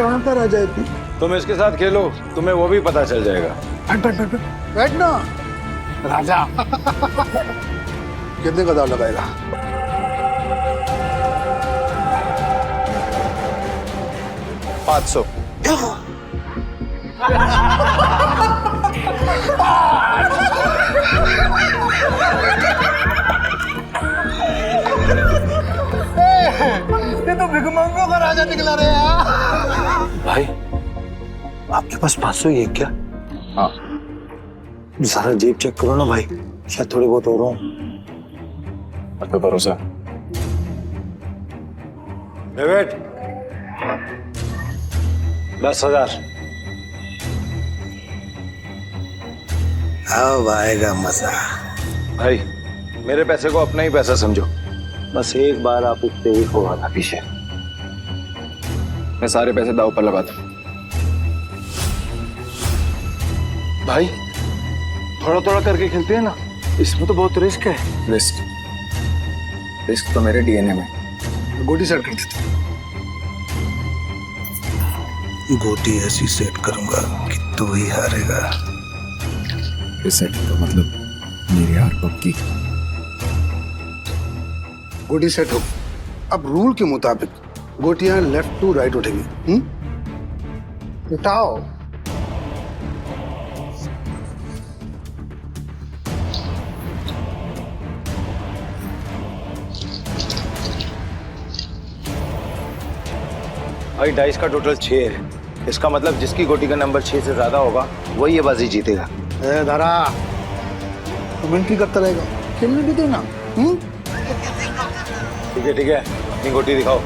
कहाँ पर आ जाएगी? तुम इसके साथ खेलो, तुम्हें वो भी पता चल जाएगा। बैठ ना राजा। कितने का दाव लगाएगा? $500। ये तो भिखमंगों का राजा निकला रे यार। भाई आपके पास 500 ही है क्या? हाँ। सारा जेब चेक करो ना भाई, शायद थोड़ी बहुत और हो। आप पे भरोसा। डेविड, 10,000। अब आएगा मजा। भाई मेरे पैसे को अपना ही पैसा समझो। बस एक बार आप उठते ही हो आना पीछे। मैं सारे पैसे दाव पर लगाता हूँ। भाई थोड़ा थोड़ा करके खेलते हैं ना, इसमें तो बहुत रिस्क है। रिस्क तो मेरे डीएनए में। गोटी सेट कर देते। गोटी ऐसी सेट करूंगा कि तू ही हारेगा। सेट तो मतलब मेरी हार पक्की। गोटी सेट हो। अब रूल के मुताबिक गोटियां लेफ्ट टू राइट उठेगी। उठाओ। भाई डाइस का टोटल 6 है। इसका मतलब जिसकी गोटी का नंबर 6 से ज्यादा होगा वही ये बाजी जीतेगा। ए धारा, तो मिनटी करता रहेगा, खेलने भी देना। ठीक है, अपनी गोटी दिखाओ।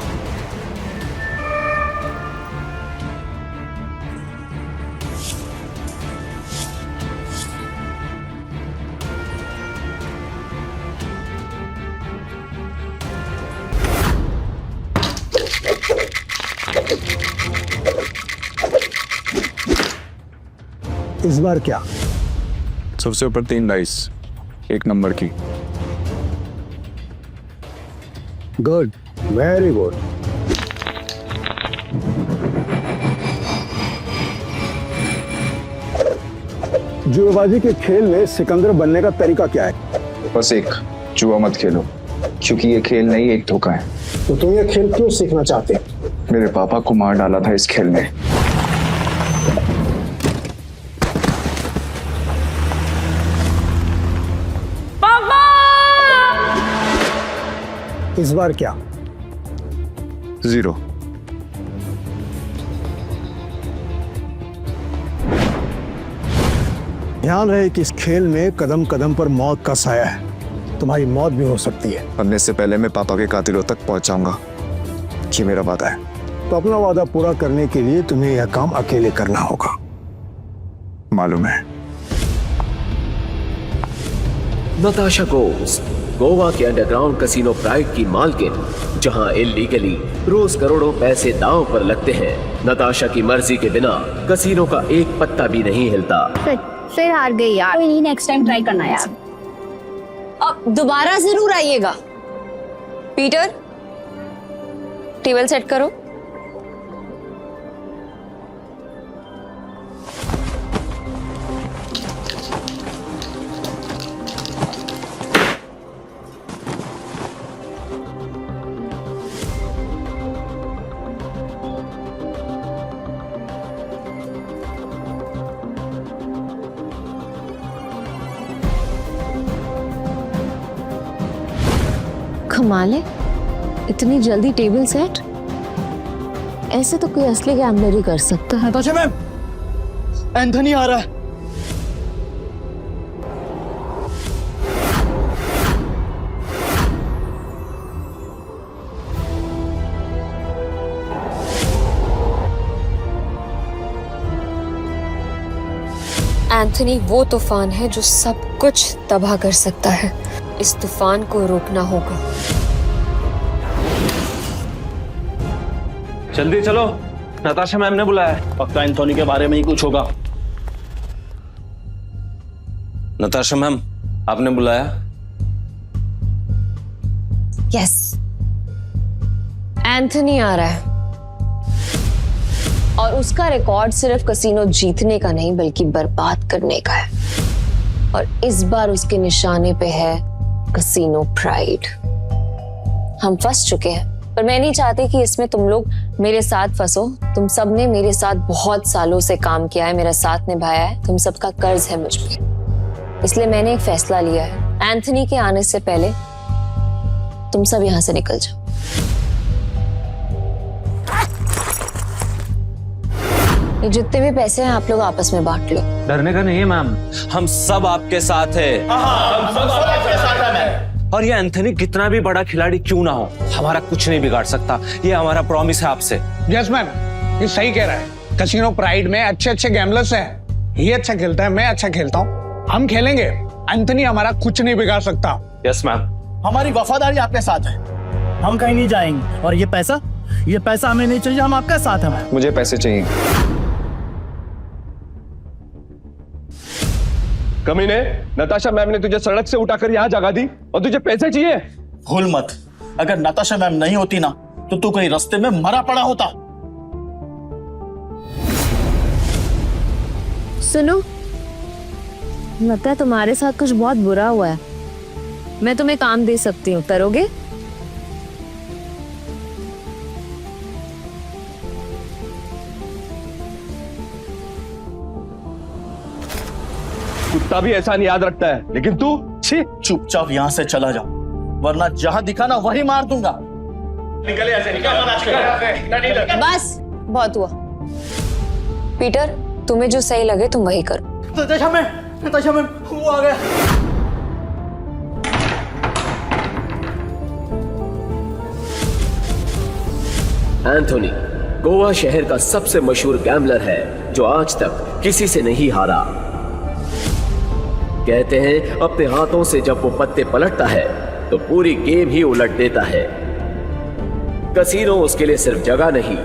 इस बार क्या? सबसे ऊपर 3 डाइस, 1 नंबर की। Good, very good. जुएबाजी के खेल में सिकंदर बनने का तरीका क्या है? बस एक जुआ मत खेलो, क्योंकि ये खेल नहीं एक धोखा है। तो तुम ये खेल क्यों सीखना चाहते हो? मेरे पापा को मार डाला था इस खेल में। इस बार क्या? 0। ध्यान रहे कि इस खेल में कदम कदम पर मौत का साया है। तुम्हारी मौत भी हो सकती है। मरने से पहले मैं पापा के कातिलों तक पहुंच जाऊंगा, ये मेरा वादा है। तो अपना वादा पूरा करने के लिए तुम्हें यह काम अकेले करना होगा। मालूम है। नताशा गोज, गोवा के अंडरग्राउंड कसिनो प्राइड की मालकिन, जहां इल्लीगली रोज करोड़ों पैसे दांव पर लगते हैं। नताशा की मर्जी के बिना कसिनो का एक पत्ता भी नहीं हिलता। फिर हार गई यार। कोई नहीं, नेक्स्ट टाइम ट्राई करना यार। अब दोबारा जरूर आइएगा। पीटर, टेबल सेट करो। कमाल है, इतनी जल्दी टेबल सेट। ऐसे तो कोई असली गैम्बलर ही कर सकता है। नताशा मैम, एंथनी आ रहा है। एंथनी वो तूफान है जो सब कुछ तबाह कर सकता है। इस तूफान को रोकना होगा। जल्दी चलो, नताशा मैम ने बुलाया। पक्का एंथोनी के बारे में ही कुछ होगा। नताशा मैम, आपने बुलाया? यस, एंथनी आ रहा है। उसका रिकॉर्ड सिर्फ कसीनो जीतने का नहीं बल्कि बर्बाद करने का है, और इस बार उसके निशाने पे है कसीनो प्राइड। हम फंस चुके हैं, पर मैं नहीं चाहती कि इसमें तुम लोग मेरे साथ फंसो। तुम सब ने मेरे साथ बहुत सालों से काम किया है, मेरा साथ निभाया है, तुम सबका कर्ज है मुझ पे। इसलिए मैंने एक फैसला लिया है, एंथनी के आने से पहले तुम सब यहां से निकल जाओ। ये जितने भी पैसे हैं आप लोग आपस में बांट लो। डरने का नहीं है मैम, हम सब आपके साथ हैं। और ये एंथनी कितना भी बड़ा खिलाड़ी क्यों ना हो, हमारा कुछ नहीं बिगाड़ सकता। ये हमारा प्रॉमिस है आपसे। यस मैम, ये सही कह रहा है। कसिनो प्राइड में अच्छे अच्छे गैम्बलर्स हैं। ये अच्छा खेलता है, मैं अच्छा खेलता हूँ, हम खेलेंगे। एंथनी हमारा कुछ नहीं बिगाड़ सकता। Yes ma'am. हमारी वफादारी आपके साथ है, हम कहीं नहीं जाएंगे। और ये पैसा हमें नहीं चाहिए, हम आपके साथ हैं। मुझे पैसे चाहिए। कमीने, नताशा मैम ने तुझे सड़क से उठाकर यहाँ जगा दी और तुझे पैसे चाहिए? भूल मत, अगर नताशा मैम नहीं होती ना तो तू कहीं रास्ते में मरा पड़ा होता। सुनो, लगता है तुम्हारे साथ कुछ बहुत बुरा हुआ है। मैं तुम्हें काम दे सकती हूँ, करोगे? कुत्ता भी एहसान याद रखता है, लेकिन तू छी। चुपचाप यहाँ से चला जाओ, वरना जहां दिखा ना वही मार दूंगा। निकल यहाँ से, निकल। बस बहुत हुआ। पीटर, तुम्हें जो सही लगे तुम वही करो। नताशा मैम वो आ गया। एंथोनी गोवा शहर का सबसे मशहूर गैम्बलर है जो आज तक किसी से नहीं हारा। कहते हैं अपने हाथों से जब वो पत्ते पलटता है तो पूरी गेम ही उलट देता है। कसीनो उसके लिए सिर्फ जगह नहीं,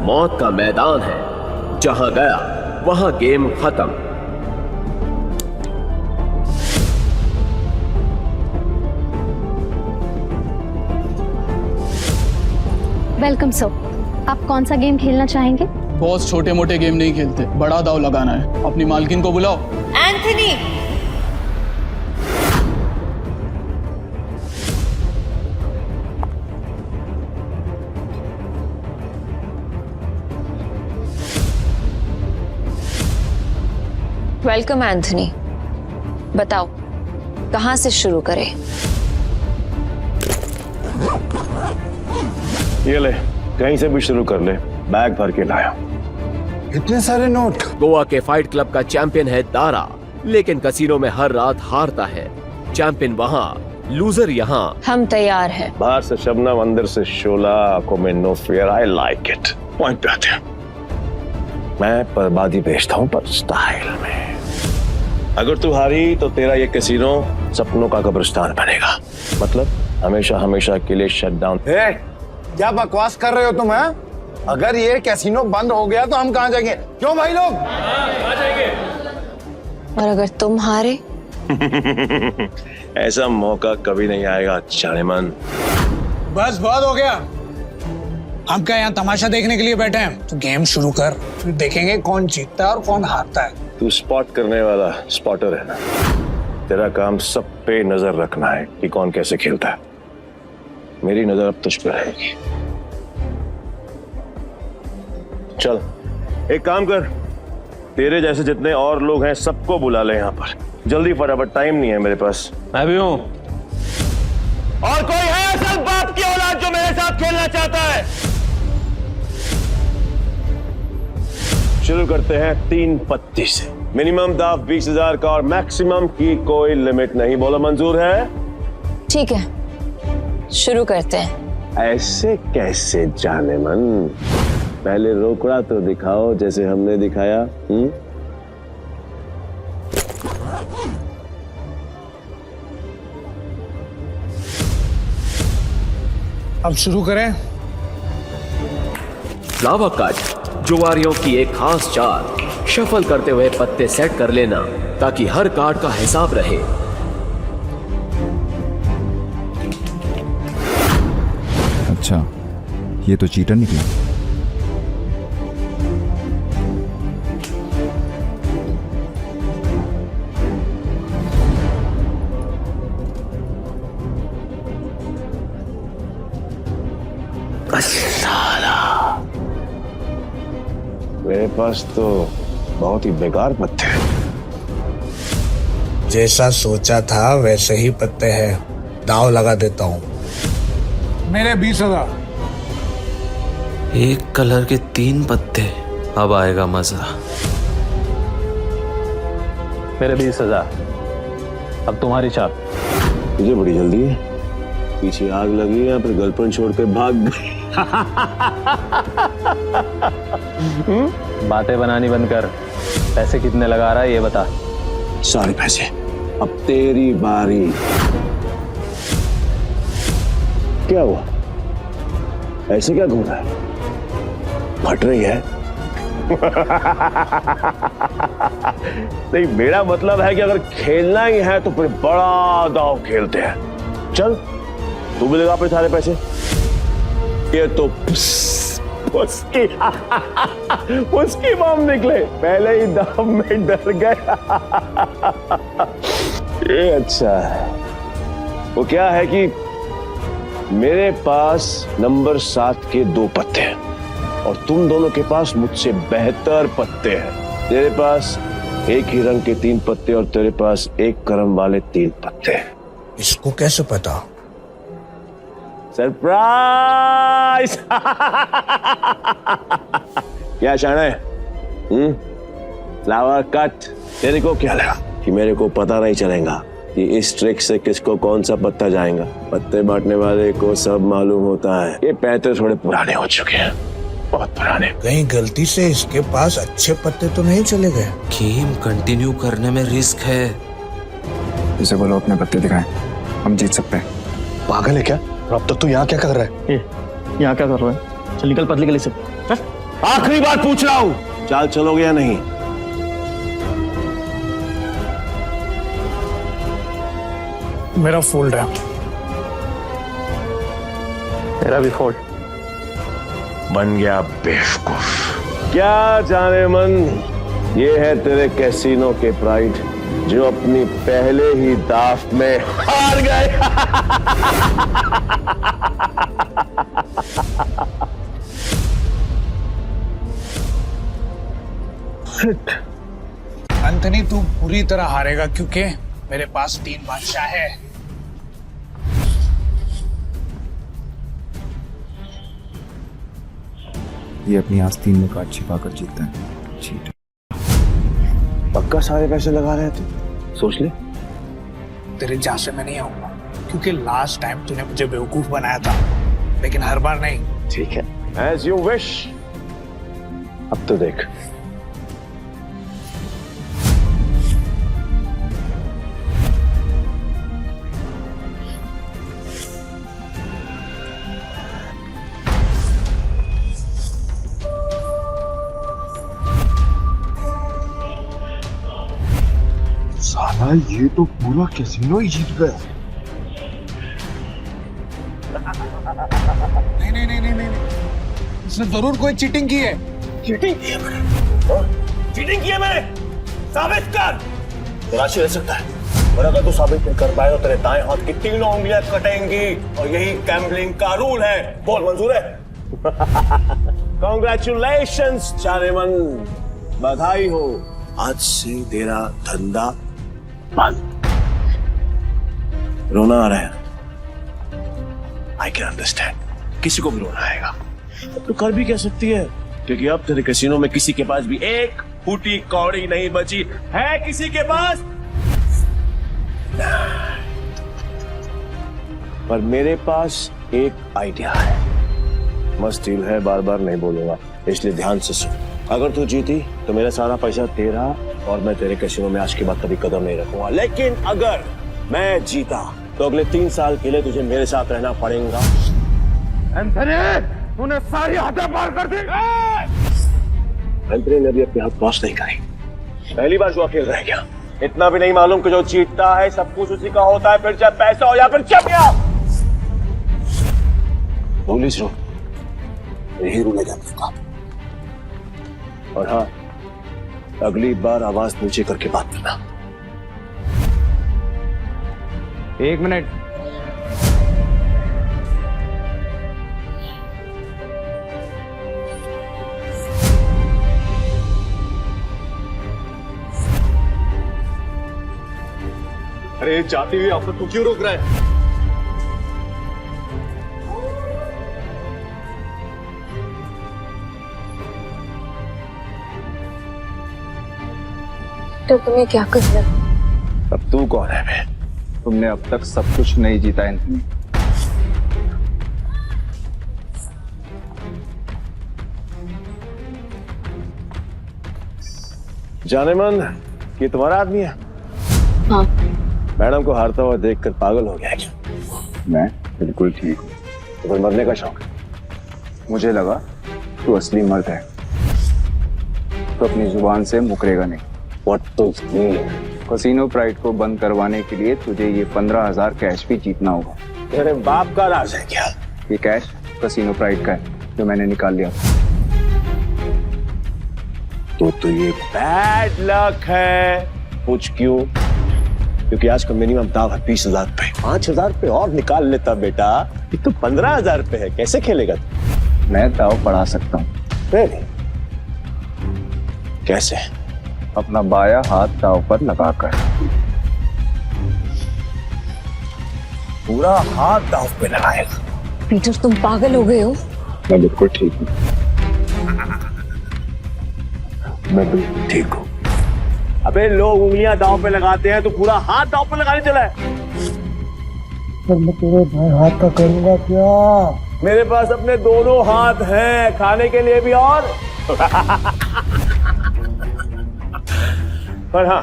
मौत का मैदान है। जहां गया वहां गेम खत्म। Welcome sir. आप कौन सा गेम खेलना चाहेंगे? बॉस छोटे मोटे गेम नहीं खेलते, बड़ा दाव लगाना है। अपनी मालकिन को बुलाओ। Anthony, welcome Anthony. बताओ कहां से शुरू करें? ये ले, कहीं से भी शुरू कर ले, बैग भर के लाया। इतने सारे नोट। गोवा के फाइट क्लब का चैंपियन है दारा, लेकिन कसीनो में हर रात हारता है। चैंपियन वहां, लूजर यहाँ। हम तैयार हैं। बाहर से शबनम, अंदर से शोला, आंखों में no fear. I like it. Point पे आते हैं। मैं बर्बादी बेचता हूँ पर स्टाइल में। अगर तू हारी तो तेरा ये कैसीनो सपनों का कब्रिस्तान बनेगा। मतलब हमेशा हमेशा के लिए शट डाउन। क्या बकवास कर रहे हो तुम? हैं? अगर ये कैसीनो बंद हो गया तो हम कहाँ जाएंगे? क्यों भाई लोग? और अगर तुम हारे? ऐसा मौका कभी नहीं आएगा जानेमन। बस बहुत हो गया। हम क्या यहाँ तमाशा देखने के लिए बैठे हैं? तो गेम शुरू कर, फिर देखेंगे कौन जीतता है और कौन हारता है। तू स्पॉट करने वाला स्पॉटर है ना? तेरा काम सब पे नजर रखना है कि कौन कैसे खेलता है। मेरी नजर अब तुझ पे रहेगी। चल एक काम कर, तेरे जैसे जितने और लोग हैं सबको बुला ले यहाँ पर जल्दी, फटाफट, टाइम नहीं है मेरे पास। मैं भी हूँ। और कोई है असल बाप की औलाद जो मेरे साथ खेलना चाहता है? शुरू करते हैं 3 पत्ती से। मिनिमम दाव 20,000 का और मैक्सिमम की कोई लिमिट नहीं। बोलो मंजूर है? ठीक है, शुरू करते हैं। ऐसे कैसे जानेमन? पहले रोकड़ा तो दिखाओ जैसे हमने दिखाया। अब शुरू करें। लावा कट जुआरियों की एक खास चाल। शफल करते हुए पत्ते सेट कर लेना ताकि हर कार्ड का हिसाब रहे। अच्छा, ये तो चीटर निकला। मेरे पास तो बहुत ही बेकार पत्ते हैं। जैसा सोचा था वैसे ही पत्ते हैं। दाव लगा देता हूँ। मेरे 20,000। एक कलर के 3 पत्ते, अब आएगा मजा। मेरे 20,000। अब तुम्हारी चाल। तुझे बड़ी जल्दी है, पीछे आग लगी या फिर गर्लफ्रेंड छोड़ के भाग गई? बातें बनानी बंद कर। पैसे कितने लगा रहा है ये बता। सारे पैसे। अब तेरी बारी। क्या हुआ? ऐसे क्या घूम रहा है? फट रही है? नहीं, मेरा मतलब है कि अगर खेलना ही है तो फिर बड़ा दांव खेलते हैं। चल, तू भी लगा पे सारे पैसे। ये तो उसकी बम निकले, पहले ही दाम में डर गया। ये अच्छा है। वो क्या है कि मेरे पास नंबर 7 के 2 पत्ते हैं और तुम दोनों के पास मुझसे बेहतर पत्ते हैं। तेरे पास एक ही रंग के 3 पत्ते और तेरे पास एक करम वाले 3 पत्ते। इसको कैसे पता? सरप्राइज! क्या शाना है? Flower cut. तेरे को क्या लगा कि मेरे को पता नहीं चलेगा कि इस ट्रिक से किसको कौन सा पत्ता जाएगा? पत्ते बांटने वाले को सब मालूम होता है। ये पैसे थोड़े पुराने हो चुके हैं, बहुत पुराने। कहीं गलती से इसके पास अच्छे पत्ते तो नहीं चले गए? गेम कंटिन्यू करने में रिस्क है। इसे बोलो अपने पत्ते दिखाएं, हम जीत सकते हैं। पागल है क्या? अब तक तू यहाँ क्या कर रहा है? यहाँ क्या कर रहा है? चल निकल पतली गली से। आखिरी बार पूछ रहा हूँ, चाल चलोगे या नहीं? मेरा फोल्ड है। तेरा भी फोल्ड। बन गया बेवकूफ। क्या जाने मन, ये है तेरे कैसीनो के प्राइड जो अपनी पहले ही दाव में हार गए। एंथनी, तू पूरी तरह हारेगा क्योंकि मेरे पास 3 बादशाह है। ये अपनी आस्तीन में कार्ड छिपाकर जीतता है। चीट। पक्का सारे पैसे लगा रहे थे? सोच ले। तेरे जहां से मैं नहीं आऊंगा क्योंकि लास्ट टाइम तूने मुझे बेवकूफ बनाया था, लेकिन हर बार नहीं। ठीक है, एज यू विश। अब तो देख। साला ये तो पूरा कैसीनो ही जीत गया। नहीं नहीं नहीं नहीं नहीं, इसने जरूर कोई चीटिंग की है। चीटिंग की है मैंने? चीटिंग की है मैंने? साबित कर। राशि रह सकता है, और अगर तू साबित नहीं कर पाए तो तेरे दाएं हाथ की 3 उंगलियां कटेंगी, और यही गैम्बलिंग का रूल है। बोल, मंजूर है? कांग्रेचुलेशंस चारेमन, बधाई हो। आज से तेरा धंधा बंद। रोना आ रहा है? आई कैन अंडरस्टैंड, किसी को भी रोना आएगा। तो कर भी कह सकती है, क्योंकि अब तेरे कैसीनो में किसी के पास भी एक फूटी कौड़ी नहीं बची है। किसी के पास? पर मेरे पास एक आइडिया है। मस्त डील है, बार बार नहीं बोलूंगा, इसलिए ध्यान से सुन। अगर तू जीती तो मेरा सारा पैसा तेरा, और मैं तेरे कैसीनो में आज के बाद कभी कदम नहीं रखूंगा। लेकिन अगर मैं जीता तो अगले 3 साल के लिए तुझे मेरे साथ रहना पड़ेगा। एंथनी, तूने सारी हदें पार कर दी। एंथनी ने अभी अपने हाथ वॉश नहीं करी। पहली बार जो अकेले रह गया। इतना भी नहीं मालूम कि जो जीतता है सब कुछ उसी का होता है, फिर चाहे पैसा हो या फिर चमिया। पुलिस रो, यही रूल है का। और हाँ, अगली बार आवाज नीचे करके बात करना। 1 मिनट। अरे जाती हुई आफत को क्यों रोक रहा है? तो तुम्हें क्या करना? अब तू कौन है बे? तुमने अब तक सब कुछ नहीं जीता एंथनी। जाने मन, ये तुम्हारा आदमी है? हाँ। मैडम को हारता हुआ देखकर पागल हो गया क्या? मैं बिल्कुल ठीक हूँ। तो फिर मरने का शौक है? मुझे लगा तू असली मर्द है तो अपनी जुबान से मुकरेगा नहीं। What to mean? Casino pride को बंद करवाने के लिए तुझे ये 15,000 कैश भी जीतना होगा। तेरे बाप का राज है क्या? ये कैश कसीनो प्राइड का है जो मैंने निकाल लिया। तो ये बैड लक है। पूछ क्यों? क्योंकि आज का मिनिमम दाव है 20,000 पे। 5,000 पे और निकाल लेता बेटा। ये तो 15,000 पे है, कैसे खेलेगा तू? मैं दाव बढ़ा सकता हूँ। कैसे? अपना बाया हाथ दाव पर लगाकर। पूरा हाथ दाव पे लगाएगा? पीटर तुम पागल हो गए हो? मैं बिल्कुल ठीक हूँ। मैं बिल्कुल ठीक हूँ। अबे लोग उंगलियां दांव पे लगाते हैं तो पूरा हाथ दांव पे लगाने चला है। पर मैं तेरे भाई हाथ का करूंगा क्या? मेरे पास अपने दोनों हाथ हैं, खाने के लिए भी और पर हाँ,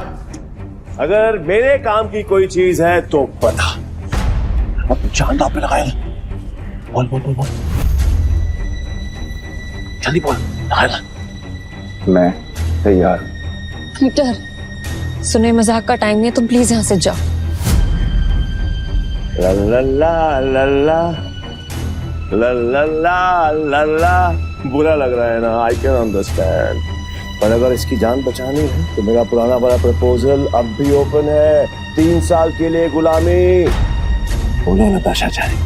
अगर मेरे काम की कोई चीज है तो बता। अब जान दांव पे लगाएगा। बोल बोल बोल बोल, जल्दी बोल। लगाएगा? मैं तैयार। पीटर सुने, मजाक का टाइम नहीं है, तुम प्लीज यहाँ से जाओ। ला ला ला ला ला ला ला ला ला ला। बुरा लग रहा है ना, आई कैन अंडरस्टैंड, पर अगर इसकी जान बचानी है तो मेरा पुराना वाला प्रपोजल अब भी ओपन है। 3 साल के लिए गुलामी। बोलो नताशा चाहे,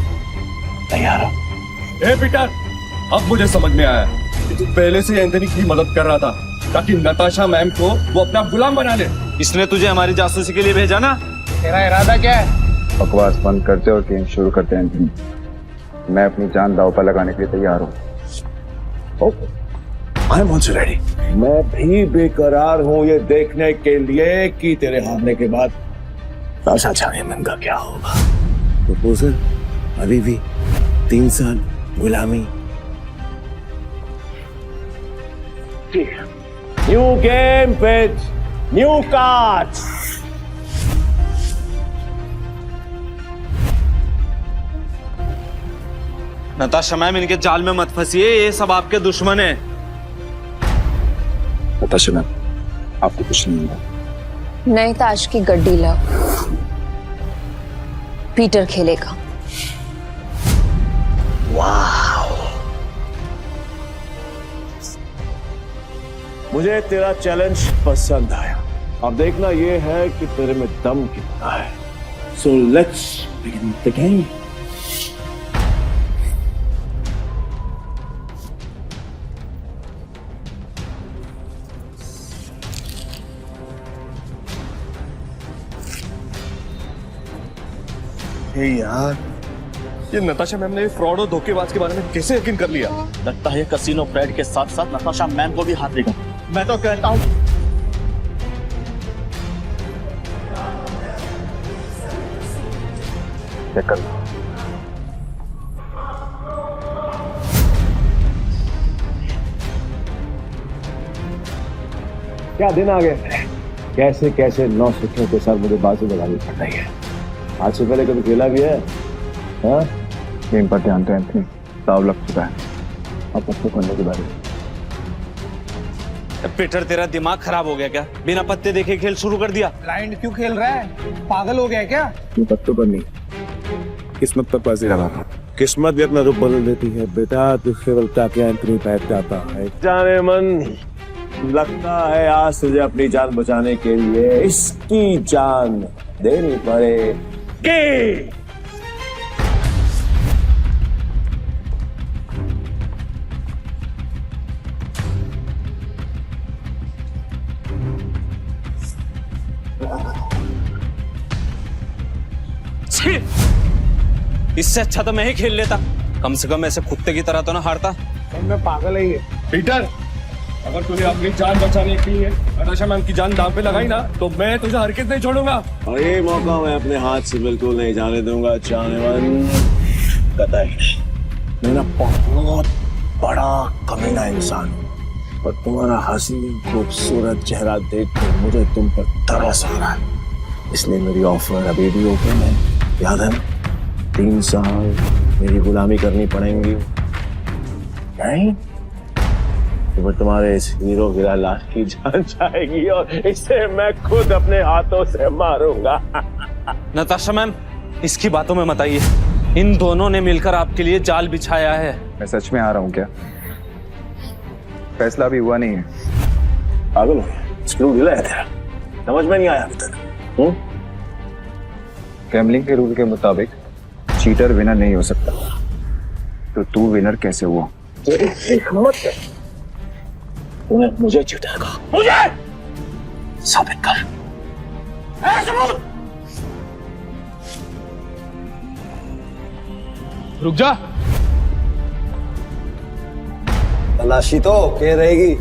तैयार हो? ए पीटर, अब मुझे समझ में आया कि तू पहले से एंथनी की मदद कर रहा था ताकि नताशा मैम को वो अपना गुलाम बना ले। इसने तुझे हमारी जासूसी के लिए भेजा ना? तेरा इरादा क्या है? बकवास बंद करते और गेम शुरू करते हैं एंथनी। मैं अपनी जान दाव पर लगाने के लिए तैयार हूँ। I am also ready. मैं भी बेकरार हूँ ये देखने के लिए कि तेरे हारने के बाद नताशा चाहे का क्या होगा। प्रपोजल अभी भी 3 साल गुलामी। New game with new cards. Natasha ma'am, इनके जाल में मत फंसिए, ये सब आपके दुश्मन हैं। नताशा मैम, आपको कुछ नहीं होगा। नए ताश की गड्डी लाओ, पीटर खेलेगा। मुझे तेरा चैलेंज पसंद आया। अब देखना ये है कि तेरे में दम कितना है। So let's begin the game. यार, ये नताशा मैम ने फ्रॉड और धोखेबाज के बारे में कैसे यकीन कर लिया? लगता है कसीनो प्राइड के साथ साथ नताशा मैम को भी हाथ देगा। मैं तो कहता हूँ क्या दिन आ गए। कैसे कैसे 9 सूत्रों के साथ मुझे बाजू लगानी पड़ रही है। आज से पहले कभी खेला भी है? हाँ? गेम पर ध्यान दो एंथनी, दाव लग चुका है। अब पत्ते करने के बारे में। पीटर, तेरा दिमाग खराब हो गया क्या? बिना पत्ते देखे खेल शुरू कर दिया। ब्लाइंड क्यों खेल रहा है? पागल हो गया क्या? ये पत्तों पर नहीं, किस्मत पर बाजी लगा। किस्मत भी अपना रूप बदल देती है बेटा। तू केवल ताकि एंथनी बैठ जाता है। जाने मन, लगता है आज तुझे अपनी जान बचाने के लिए इसकी जान देनी पड़ेगी। इससे अच्छा तो मैं ही खेल लेता, कम से कम ऐसे कुत्ते की तरह तो ना हारता। मैं पागल है ये। पीटर, अगर तुझे अपनी जान बचाने के लिए नताशा मैम की जान दांव पे लगाई ना, तो मैं तुझे हरकत नहीं छोड़ूंगा। और ये मौका मैं अपने हाथ से बिल्कुल नहीं जाने दूंगा चाहनेवान, कतई नहीं। मैं ना बहुत बड़ा कमीना इंसान हूँ और तुम्हारा हसीन खूबसूरत चेहरा देखकर मुझे तुम पर तरस आ रहा है, इसलिए मेरी ऑफर अभी भी ओपन है। याद है, 3 साल मेरी गुलामी करनी पड़ेंगी, नहीं तो तुम्हारे इस हीरो गिरा लाश की जान जाएगी और इसे मैं खुद अपने हाथों से मारूंगा। नताशा मैम, इसकी बातों में मत आइए। इन दोनों ने मिलकर आपके लिए जाल बिछाया है। मैं सच में आ रहा हूँ क्या? फैसला भी हुआ नहीं है। पागल हो गया, स्क्रू ढीला है तेरा, समझ में नहीं आया अभी तक। गैम्बलिंग के रूल के मुताबिक चीटर विनर नहीं हो सकता, तो तू विनर कैसे हुआ? तेरी हिम्मत है, तूने मुझे चीटर कहा, मुझे साबित कर। सबूत। रुक जा। तलाशी तो ओके रहेगी,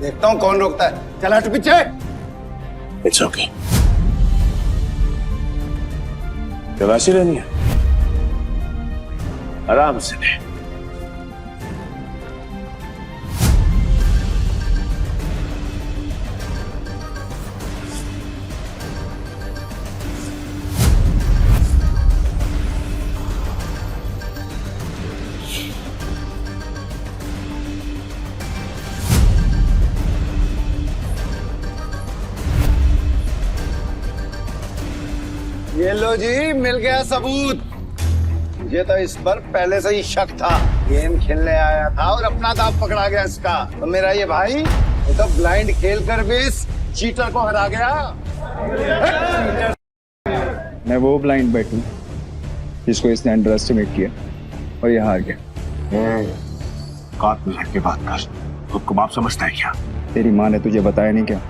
देखता हूँ कौन रोकता है। चल हट पीछे। इट्स ओके, तलाशी लेनी है, आराम से ले। ये लो जी, मिल गया सबूत। मुझे तो इस पर पहले से ही शक था। गेम खेलने आया था और अपना दांव पकड़ा गया इसका। तो मेरा ये भाई ये तो ब्लाइंड खेल कर भी इस चीटर को हरा गया। मैं वो ब्लाइंड बैट हूँ जिसको इसने अंडर एस्टिमेट किया और ये हार गया। काट मिनट की बात कर, खुद को बाप समझता है क्या? तेरी माँ ने तुझे बताया नहीं क्या?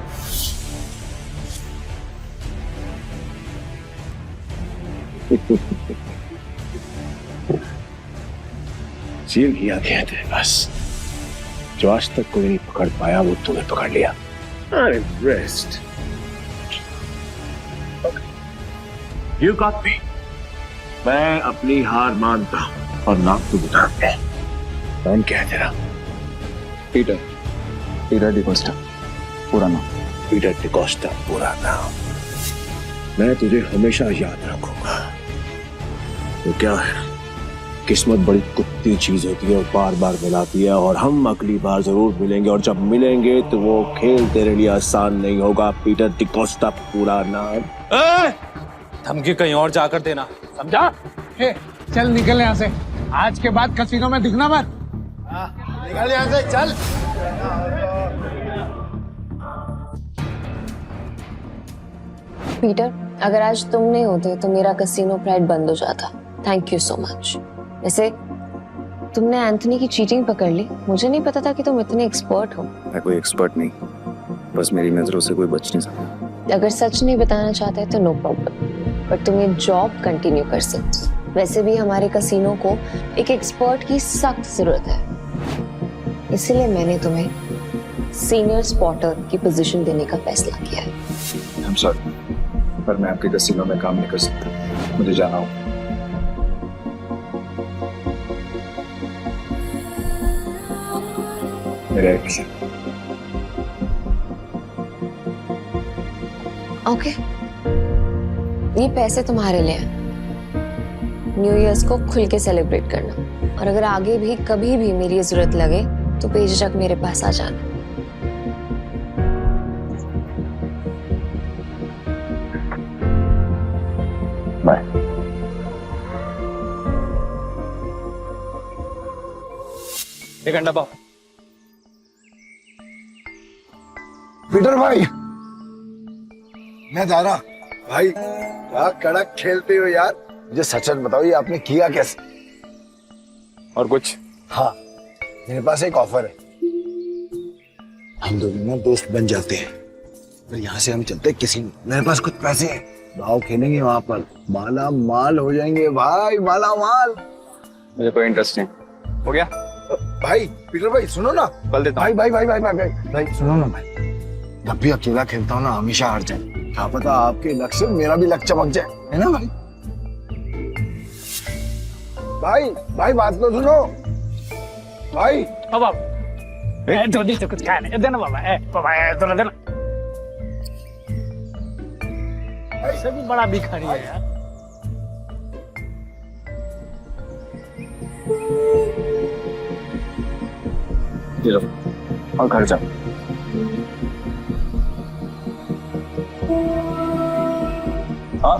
सील किया गया थे बस, जो आज तक कोई नहीं पकड़ पाया वो तूने पकड़ लिया। I'm impressed. You got me. मैं अपनी हार मानता हूं और नाम तो बताते हैं। कौन क्या है तेरा? पीटर डिकोस्टा पूरा नाम। पीटर डिकोस्टा पूरा नाम। मैं तुझे हमेशा याद रखूंगा। तो क्या है, किस्मत बड़ी कुत्ती चीज होती है और बार बार मिलाती है, और हम अगली बार जरूर मिलेंगे, और जब मिलेंगे तो वो खेल तेरे लिए आसान नहीं होगा। पीटर डिकोस्टा पूरा नाम। धमकी कहीं और जाकर देना, समझा? ए, चल निकल यहाँ से। आज के बाद कसीनो में दिखना मत। निकल यहाँ से, चल। पीटर, अगर आज तुम नहीं होते तो मेरा कसीनो प्राइड बंद हो जाता। Thank you so much. वैसे तुमने एंथनी की चीटिंग पकड़ ली, मुझे नहीं पता था कि तुम इतने एक्सपर्ट हो। मैं कोई एक्सपर्ट नहीं, बस मेरी नजरों से कोई बच नहीं सकता। अगर सच नहीं बताना चाहते तो नो प्रॉब्लम, पर तुम ये जॉब कंटिन्यू कर सकते हो। वैसे भी हमारे कसीनो को एक एक्सपर्ट की सख्त जरूरत है, इसलिए मैंने तुम्हें सीनियर स्पॉटर की पोजीशन देने का फैसला किया है। I'm sorry, पर मैं आपके कसीनो में काम नहीं कर सकता, मुझे जाना हो। मेरे ओके, ये पैसे तुम्हारे लिए हैं। न्यू ईयर्स को खुल के सेलिब्रेट करना, और अगर आगे भी कभी भी मेरी जरूरत लगे तो बेझिझक मेरे पास आ जाना। बाय। एक अंडा पाव। पीटर भाई, मैं जा रहा। भाई क्या कड़क खेलते हो यार। मुझे सच सच बताओ, ये आपने किया कैसे? और कुछ? हाँ, मेरे पास एक ऑफर है। हम दोनों ना दोस्त बन जाते हैं, फिर यहाँ से हम चलते किसी। मेरे पास कुछ पैसे हैं, दाव खेलेंगे वहां पर, माला माल हो जाएंगे भाई, माला माल। मुझे कोई इंटरेस्ट नहीं। हो गया भाई पीटर भाई सुनो ना, कल देता भाई भाई भाई भाई भाई भाई भाई सुनो ना भाई, जब भी अकेला खेलता हूँ ना हमेशा हार जाए, क्या पता आपके लक से मेरा भी लक चमक जाए, है ना भाई? भाई भाई बात तो सुनो भाई। अब आप धोनी से कुछ खाने देना बाबा, बाबा थोड़ा देना। ऐसे भी बड़ा भिखारी है यार। ये लो और घर जाओ। हाँ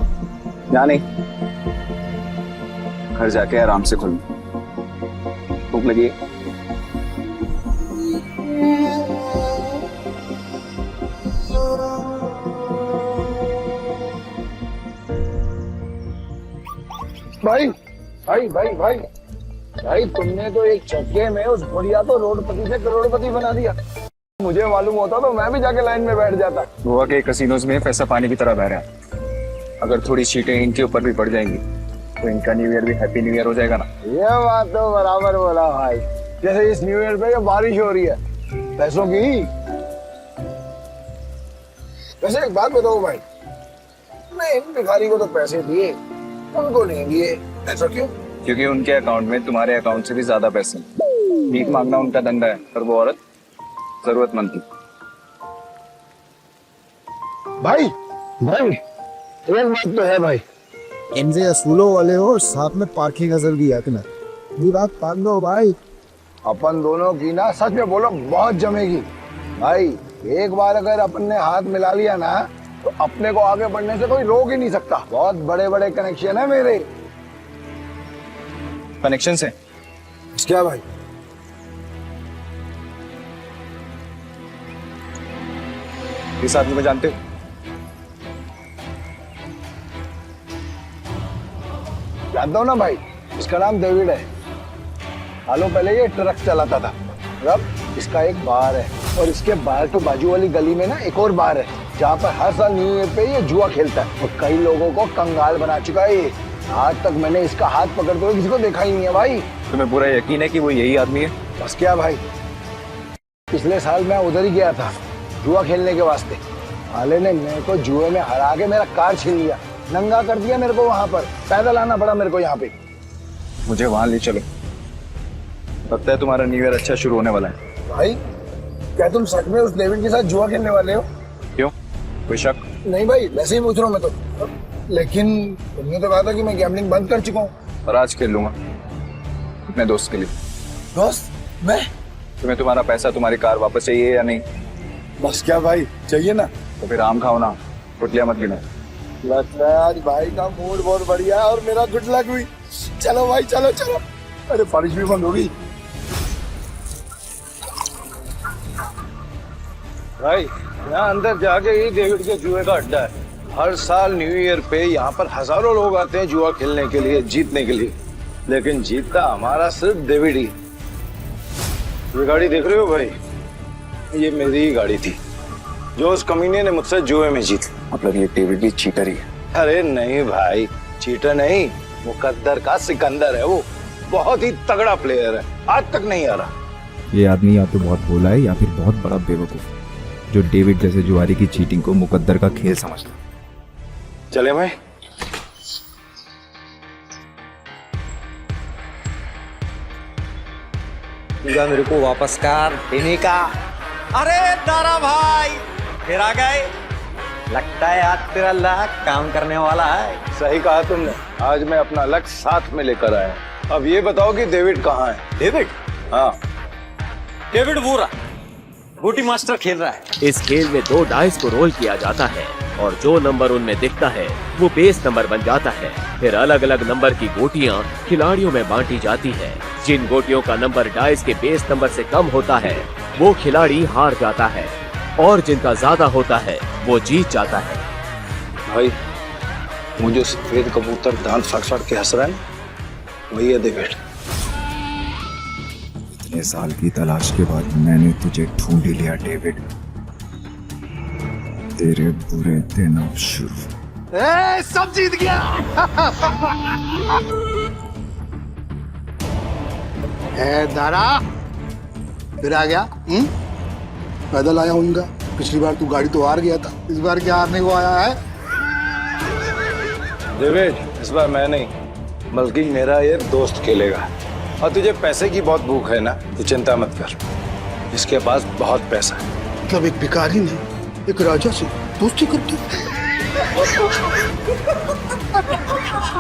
यहाँ नहीं, घर जाके आराम से खुल। भूख लगी है? भाई भाई भाई भाई भाई तुमने तो एक चक्के में उस बुढ़िया तो रोडपति से करोड़पति बना दिया। मुझे मालूम होता तो मैं भी जाके लाइन में बैठ जाता। गोवा के कसिनोज में पैसा पानी की तरह बह रहा है। अगर थोड़ी सीटें इनके ऊपर भी पड़ जाएंगी तो इनका न्यू ईयर भी हैप्पी न्यू ईयर हो जाएगा ना। ये बात तो बराबर बोला भाई, जैसे इस न्यू ईयर पे ये बारिश हो रही है पैसों की। वैसे एक बात बताओ भाई, मैं इन भिखारी को तो पैसे दिए, उनको नहीं दिए, ऐसा क्यों? क्योंकि उनके अकाउंट में तुम्हारे अकाउंट से भी ज्यादा पैसे। भीख मांगना उनका धंधा है, पर वो औरत जरूरतमंद थी। भाई भाई एक बात तो है भाई, इनसे असूलों वाले हो और साथ में पार्किंग अजल भी है ना, ये बात मान लो भाई। अपन दोनों की ना सच में बोलो बहुत जमेगी भाई। एक बार अगर अपन ने हाथ मिला लिया ना तो अपने को आगे बढ़ने से कोई रोक ही नहीं सकता। बहुत बड़े बड़े कनेक्शन है मेरे। कनेक्शन से क्या भाई? इस आदमी को जानते हो? जानता हूँ ना भाई, इसका नाम डेविड है। सालों पहले ये ट्रक चलाता था, अब इसका एक बार है और इसके बाहर तो बाजू वाली गली में ना एक और बार है जहाँ पर हर साल न्यू ईयर पे ये जुआ खेलता है और कई लोगों को कंगाल बना चुका है ये। आज तक मैंने इसका हाथ पकड़ते हुए किसी को देखा ही नहीं है भाई। तुम्हें पूरा यकीन है कि वो यही आदमी है? बस क्या भाई, पिछले साल मैं उधर ही गया था जुआ खेलने के वास्ते। साले ने मेरे को जुए में हरा के मेरा कार छीन लिया, नंगा कर दिया मेरे को। वहां पर पैदल आना पड़ा मेरे को यहाँ पे। मुझे वहां ले चलो, लगता है तुम्हारा न्यू ईयर अच्छा शुरू होने वाला है। भाई क्या तुम सच में उस डेविड के साथ जुआ खेलने वाले हो? क्यों, कोई शक? नहीं भाई, वैसे ही पूछ रहा हूँ मैं तो। लेकिन तुमने तो कहा था कि मैं गैम्बलिंग बंद कर चुका हूँ। पर आज खेल लूंगा अपने दोस्त के लिए। दोस्त? मैं? तुम्हें तुम्हारा पैसा, तुम्हारी कार वापस चाहिए या नहीं? बस क्या भाई, चाहिए ना। तो फिर आम खाओ ना, गुटलियां मत गिनो। लगता है आज भाई का मूड बहुत बढ़िया है और मेरा गुड लक हुई। चलो भाई चलो चलो। अरे बारिश भी बंद हो गई। भाई यहाँ अंदर जाके ही डेविड के जुए का अड्डा है। हर साल न्यू ईयर पे यहाँ पर हजारों लोग आते हैं जुआ खेलने के लिए, जीतने के लिए। लेकिन जीतता हमारा सिर्फ डेविड ही। ये गाड़ी देख रहे हो भाई, ये मेरी ही गाड़ी थी जो उस कमीने ने मुझसे जुए में जीती। मतलब ये डेविड भी चीटर ही है? अरे नहीं भाई, चीटर नहीं, मुकद्दर का सिकंदर है वो। बहुत ही तगड़ा प्लेयर है, आज तक नहीं आ रहा। ये आदमी या तो बहुत भोला है या फिर बहुत बड़ा बेवकूफ, जो डेविड जैसे जुआरी की चीटिंग को मुकद्दर का खेल समझता। चले भाई। मेरे को वापस कर देने का। अरे दारा भाई फिर आ गए, लगता है आज तेरा लक काम करने वाला है। सही कहा तुमने, आज मैं अपना लक्ष्य साथ में लेकर आया। अब ये बताओ कि डेविड कहाँ है? डेविड? हाँ, डेविड वो रहा, बूटी मास्टर खेल रहा है। इस खेल में 2 डाइस को रोल किया जाता है और जो नंबर उनमें दिखता है वो बेस नंबर बन जाता है। फिर अलग अलग नंबर की गोटियां खिलाड़ियों में बांटी जाती है। जिन गोटियों का नंबर डाइस के बेस नंबर से कम होता है वो खिलाड़ी हार जाता है और जिनका ज्यादा होता है वो जीत जाता है। भाई मुझे सफेद कबूतर दांत फाड़ के हंस रहा है, वही है डेविड। इतने साल की तलाश के बाद मैंने तुझे ढूंढ ही लिया डेविड। तेरे बुरे दिन अब शुरू। सब जीत गया। दारा फिर आ गया। पैदल आया होऊंगा। पिछली बार तू गाड़ी तो हार गया था, इस बार क्या हारने को आया है? डेविड, इस बार मैं नहीं बल्कि मेरा ये दोस्त खेलेगा। और तुझे पैसे की बहुत भूख है ना, तो चिंता मत कर, इसके पास बहुत पैसा है। मतलब एक भिखारी ने एक राजा से दोस्ती कर दी।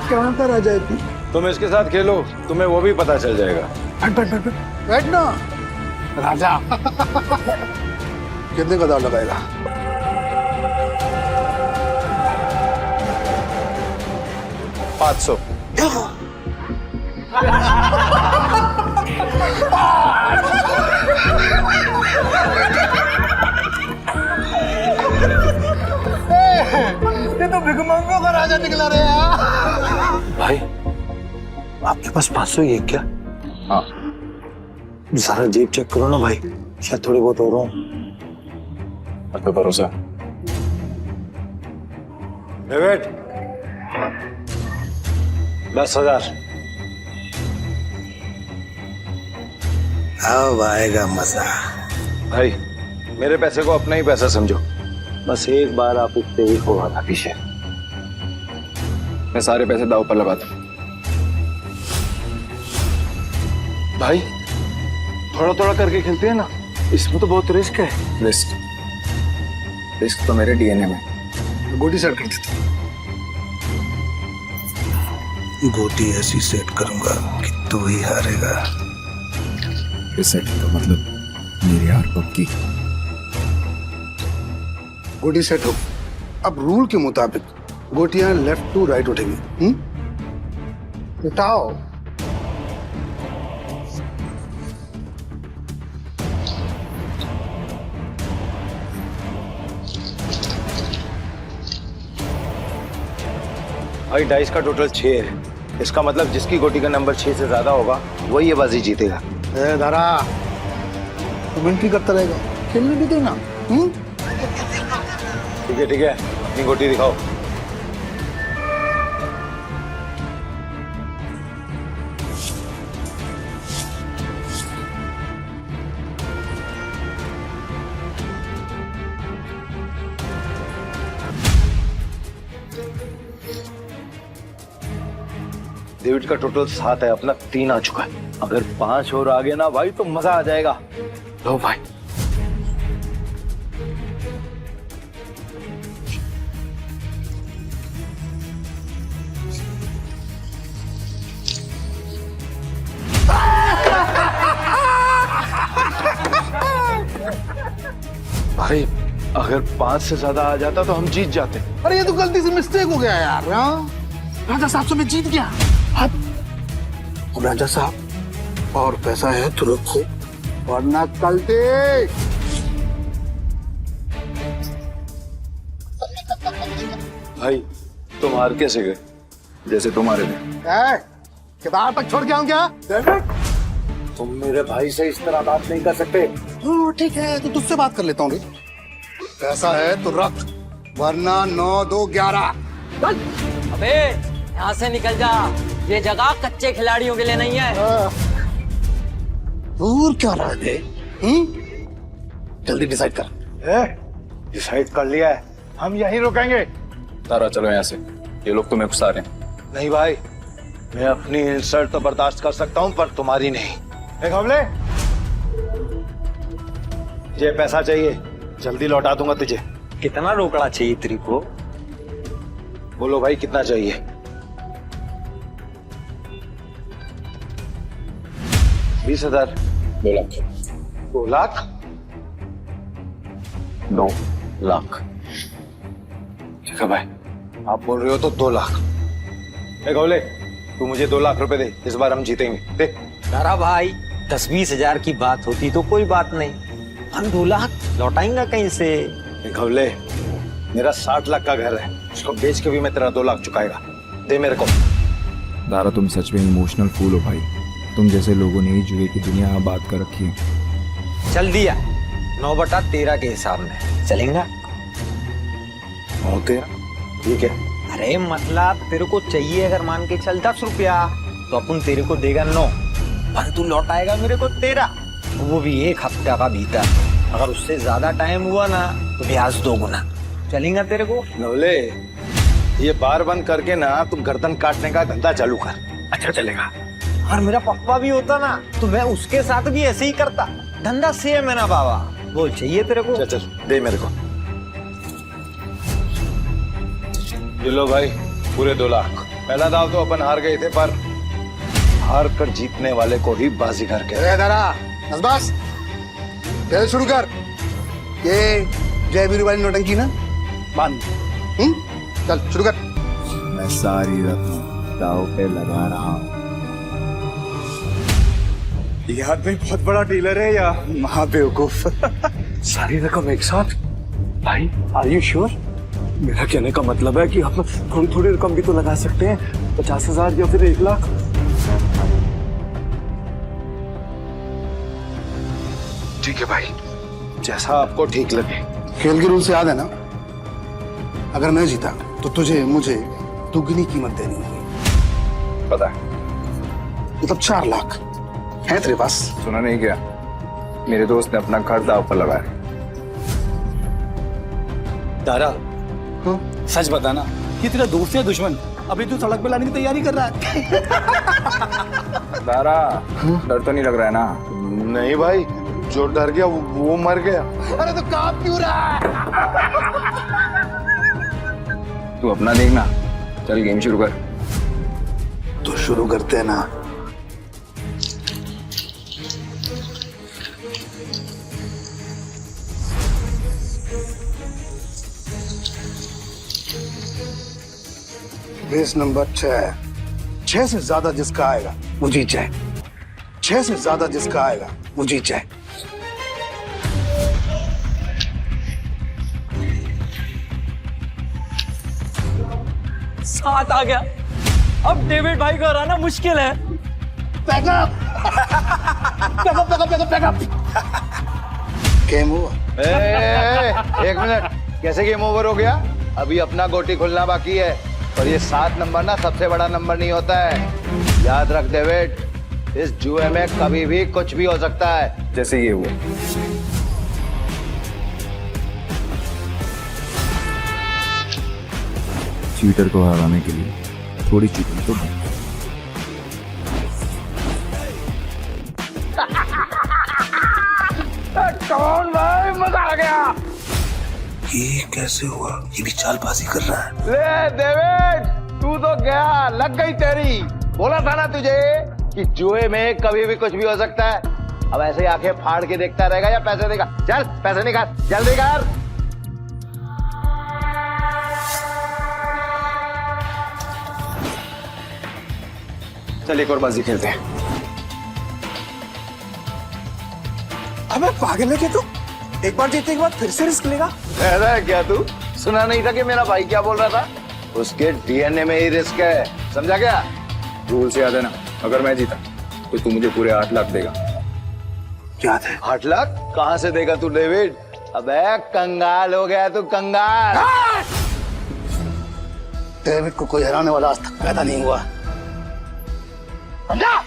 कहाँ का राजा है तू? तुम इसके साथ खेलो, तुम्हें वो भी पता चल जाएगा। बैठ ना राजा। कितने का दाव लगाएगा? $500। ये तो भिखमंगों का राजा निकला रे यार। भाई आपके पास 500 ही है क्या? हाँ। सारा जेब चेक करो ना भाई, शायद थोड़ी बहुत हो रहा हूँ। आप पे भरोसा। डेविड, 10,000। अब आएगा मजा। भाई मेरे पैसे को अपना ही पैसा समझो, बस एक बार आप उठते ही हो था पीछे। मैं सारे पैसे दाव पर लगाता हूँ। भाई थोड़ा थोड़ा करके खेलते हैं ना, इसमें तो बहुत रिस्क है। रिस्क तो मेरे डीएनए में। गोटी सेट कर देता हूँ। गोटी ऐसी सेट करूंगा कि तू ही हारेगा। सेटिंग का मतलब मेरी हार पक्की। गोटी सेट हो। अब रूल के मुताबिक गोटियां लेफ्ट टू राइट उठेंगी। उठाओ। भाई डाइस का टोटल 6 है, इसका मतलब जिसकी गोटी का नंबर 6 से ज्यादा होगा वही ये बाजी जीतेगा। दारा तू मिनट्री करता रहेगा, खेलने भी देना। ठीक है, अपनी गोटी दिखाओ। डेविड का टोटल 7 है, अपना 3 आ चुका है। अगर 5 और आ गए ना भाई तो मजा आ जाएगा। लो भाई। भाई अगर 5 से ज्यादा आ जाता तो हम जीत जाते। अरे ये तो गलती से मिस्टेक हो गया यार। राजा साहब से मैं जीत गया। अब राजा साहब और पैसा है तो रखो, वरना कल देख। भाई तुम हार कैसे गए? जैसे तुम्हारे में। किताब तक छोड़ के आऊं क्या? तुम मेरे भाई से इस तरह बात नहीं कर सकते। ठीक है तो तुझसे बात कर लेता हूँ। पैसा है तो रख, वरना 9, 2, 11। अबे यहाँ से निकल जा, ये जगह कच्चे खिलाड़ियों के लिए नहीं है। दूर क्या रह गए? जल्दी डिसाइड कर। डिसाइड कर लिया है, हम यहीं रुकेंगे। तारा चलो यहाँ से, ये लोग तुम्हें घुसा रहे हैं। नहीं भाई, मैं अपनी इंसल्ट तो बर्दाश्त कर सकता हूँ पर तुम्हारी नहीं। एक हमले, ये पैसा चाहिए, जल्दी लौटा दूंगा तुझे। कितना रोकड़ा चाहिए तेरे को? बोलो भाई कितना चाहिए? 20,000। 2 लाख। 2 लाख? 2 लाख। ठीक है भाई, आप बोल रहे हो तो 2 लाख। एक हमले, तू मुझे 2 लाख रुपए दे, इस बार हम जीतेंगे। दे। तारा भाई 10-20 हजार की बात होती तो कोई बात नहीं, हम 2 लाख लौटाएंगे कहीं से। घवले, मेरा 60 लाख का घर है, उसको बेच के भी मैं तेरा 2 लाख चुकाएगा। दे मेरे को। दारा तुम सच में इमोशनल फूल हो भाई। तुम जैसे लोगों ने ही जुए की दुनिया आबाद कर रखी है। चल दिया, 9/13 के हिसाब में चलेगा। 9/13 ठीक है, अरे मतलब तेरे को चाहिए अगर मान के चल 10 रुपया तो अपन तेरे को देगा 9, पर तू लौटाएगा मेरे को 13, वो भी 1 हफ्ते का भीतर। अगर उससे ज्यादा टाइम हुआ ना तो ब्याज 2 गुना। चलेगा तेरे को? नवले, ये बार बंद करके ना तुम गर्दन काटने का धंधा चालू कर। अच्छा चलेगा। और मेरा पप्पा भी होता ना तो मैं उसके साथ भी ऐसे ही करता। धंधा सेम है ना बाबा। बोल चाहिए तेरे को? चल चल दे मेरे को। ये लो भाई, पूरे 2 लाख। पहला दाव तो अपन हार गए थे, पर हार कर जीतने वाले को ही बाजीगर कहते हैं। बस पहले शुरू कर। ये जय वीरू वाली नौटंकी ना बंद। चल शुरू कर। मैं सारी रकम दाव पे लगा रहा हूँ। ये आदमी बहुत बड़ा डीलर है या महा बेवकूफ? सारी रकम एक साथ? भाई आर यू श्योर? मेरा कहने का मतलब है कि हम थोड़ी थोड़ी रकम भी तो लगा सकते हैं, 50,000 या फिर 1 लाख। ठीक है भाई, जैसा आपको ठीक लगे। खेल के रूल से याद है ना, अगर मैं जीता तो तुझे मुझे दुगनी कीमत देनी होगी। पता है। मतलब 4 लाख है तेरे पास? सुना नहीं क्या? मेरे दोस्त ने अपना घर दाव पर लगाया। दारा, सच बताना, ये तेरा दोस्त या दुश्मन? अभी तू सड़क पे लाने की तैयारी कर रहा है। दारा, डर तो नहीं लग रहा है ना? नहीं भाई, जो डर गया वो मर गया। अरे तो काम क्यों रहा है? तू अपना देखना। चल गेम शुरू कर। तो शुरू करते हैं ना। Base number 6। 6 से ज्यादा जिसका आएगा वो जीत जाए। 6 से ज्यादा जिसका आएगा वो जीत जाए। साथ आ गया। अब डेविड भाई को हराना मुश्किल है। पैकअप गेम हुआ। एक मिनट, कैसे गेम ओवर हो गया? अभी अपना गोटी खुलना बाकी है। और ये 7 नंबर ना सबसे बड़ा नंबर नहीं होता है। याद रख डेविड, इस जुए में कभी भी कुछ भी हो सकता है। जैसे ये हुआ। चीटर को हराने के लिए थोड़ी चीटिंग तो बनती है। कौन भाई, मजा आ गया। ये कैसे हुआ? ये भी चालबाजी कर रहा है। ले डेविड, तू तो गया, लग गई तेरी। बोला था ना तुझे कि जुए में कभी भी कुछ भी हो सकता है। अब ऐसे ही आंखें फाड़ के देखता रहेगा या पैसे देगा? चल पैसे निकाल, जल्दी कर। चल एक और बाजी खेलते हैं। अबे पागल है क्या तू? एक बार जीतने के बाद फिर से रिस्क लेगा? ऐसा है क्या? तू सुना नहीं था कि मेरा भाई क्या बोल रहा था? उसके डीएनए में ही रिस्क है, समझा क्या? रूल से याद है ना, अगर मैं जीता तो तू मुझे पूरे 8 लाख देगा। याद है। 8 लाख कहाँ से देगा तू डेविड? अबे कंगाल हो गया तू, कंगाल। डेविड को कोई हराने वाला आज तक पैदा नहीं हुआ, समझा?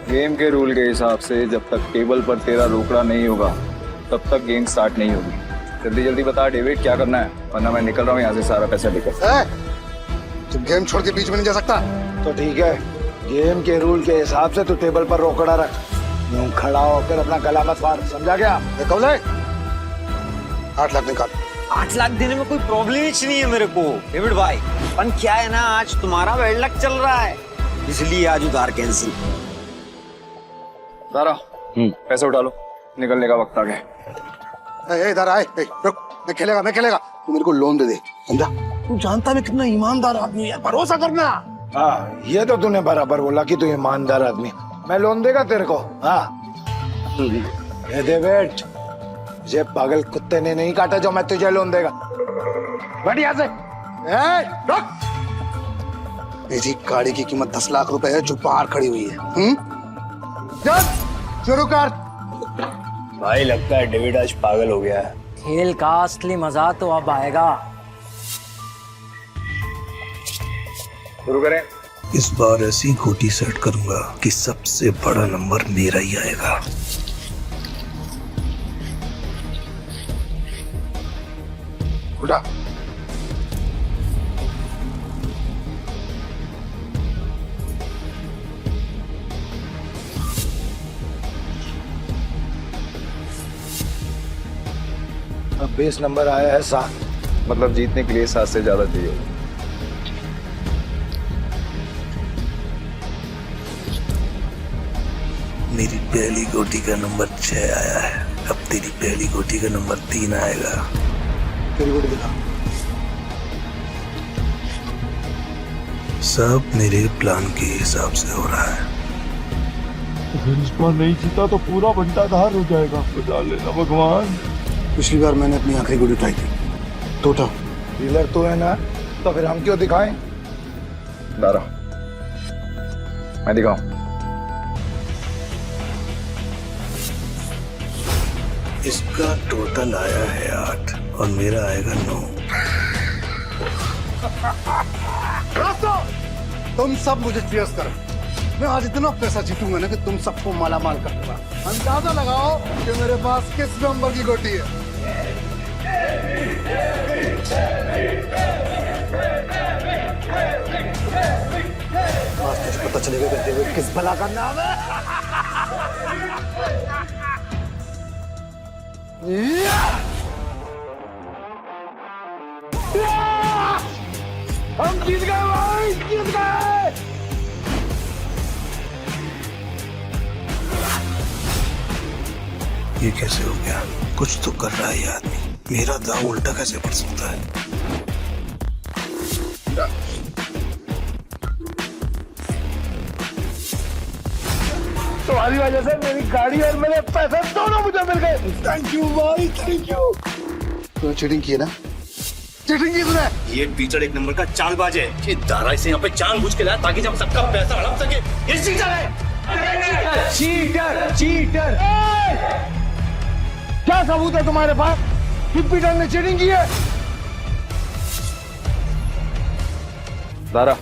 गेम के रूल के हिसाब से जब तक टेबल पर तेरा रोकड़ा नहीं होगा तब तक गेम स्टार्ट नहीं होगी। जल्दी जल्दी बता डेविड, क्या करना है, वरना मैं निकल रहा हूँ यहाँ से सारा पैसा लेकर। तुम गेम छोड़ के बीच में नहीं जा सकता। तो ठीक है, गेम के रूल के हिसाब से तू टेबल पर रोकड़ा रख। यूं खड़ा होकर अपना गला मत फाड़, समझा क्या? कब ले 8 लाख निकाल। 8 लाख देने में कोई प्रॉब्लम ही नहीं है मेरे को डेविड भाई। पर क्या है ना, आज तुम्हारा बैड लक चल रहा है, इसलिए आज उधार कैंसिल। सारा पैसे उठा लो, निकलने का वक्त आ गया। इधर आए, रुक, मैं खेलेगा। तू मेरे को लोन दे दे, समझा? तू जानता मैं कितना ईमानदार आदमी है, भरोसा करना। हाँ, ये तो तूने बराबर बोला कि तू ईमानदार आदमी। मैं लोन देगा तेरे को? हाँ ये डेविड, ये पागल कुत्ते ने नहीं काटा जो मैं तुझे लोन देगा। बढ़िया से रुक। मेरी गाड़ी की कीमत 10 लाख रुपए है जो बाहर खड़ी हुई है। चल शुरू कर। भाई लगता है डेविड आज पागल हो गया है। खेल का असली मजा तो अब आएगा। शुरू करें। इस बार ऐसी गोटी सेट करूंगा कि सबसे बड़ा नंबर मेरा ही आएगा। उठा। अब बेस नंबर आया है 7। मतलब जीतने के लिए 7 से ज्यादा चाहिए। मेरी पहली गोटी का नंबर 6 आया है। अब तेरी पहली गोटी का नंबर 3 आएगा। तेरी गोटी दिखा। सब मेरे प्लान के हिसाब से हो रहा है। अगर इस बार नहीं जीता तो पूरा बंटाधार हो जाएगा। बचा लेना भगवान। पिछली बार मैंने अपनी आखिरी गोली उठाई थी। टोटा डीलर तो है ना, तो फिर हम क्यों दिखाएं? दारा, मैं दिखाऊं। इसका टोटल आया है 8 और मेरा आएगा 9। तुम सब मुझे चीयर्स करो। मैं आज इतना पैसा जीतूंगा ना कि तुम सबको माला माल कर दूंगा। अंदाजा लगाओ कि मेरे पास किस नंबर की गोटी है। आज तुझे पता चलेगा कि डेविड किस भला का नाम है। हम जीत गए भाई, जीत गए। ये कैसे हो गया? कुछ तो कर रहा है ये आदमी। मेरा दांव उल्टा कैसे पड़ सकता है? तुम्हारी वजह से मेरी गाड़ी और मेरे पैसे दोनों मुझे मिल गए। थैंक यू भाई, थैंक यू। तूने चीटिंग की है ना? चीटिंग की तूने? ये टीचर एक नंबर का चालबाज है। ये दारा इसे यहाँ पे जानबूझ के लाया ताकि जब सबका पैसा हड़प सके। ये चीटर है। Cheater, cheater. क्या सबूत है तुम्हारे पास कि पीटर ने चीटिंग की है? दारा,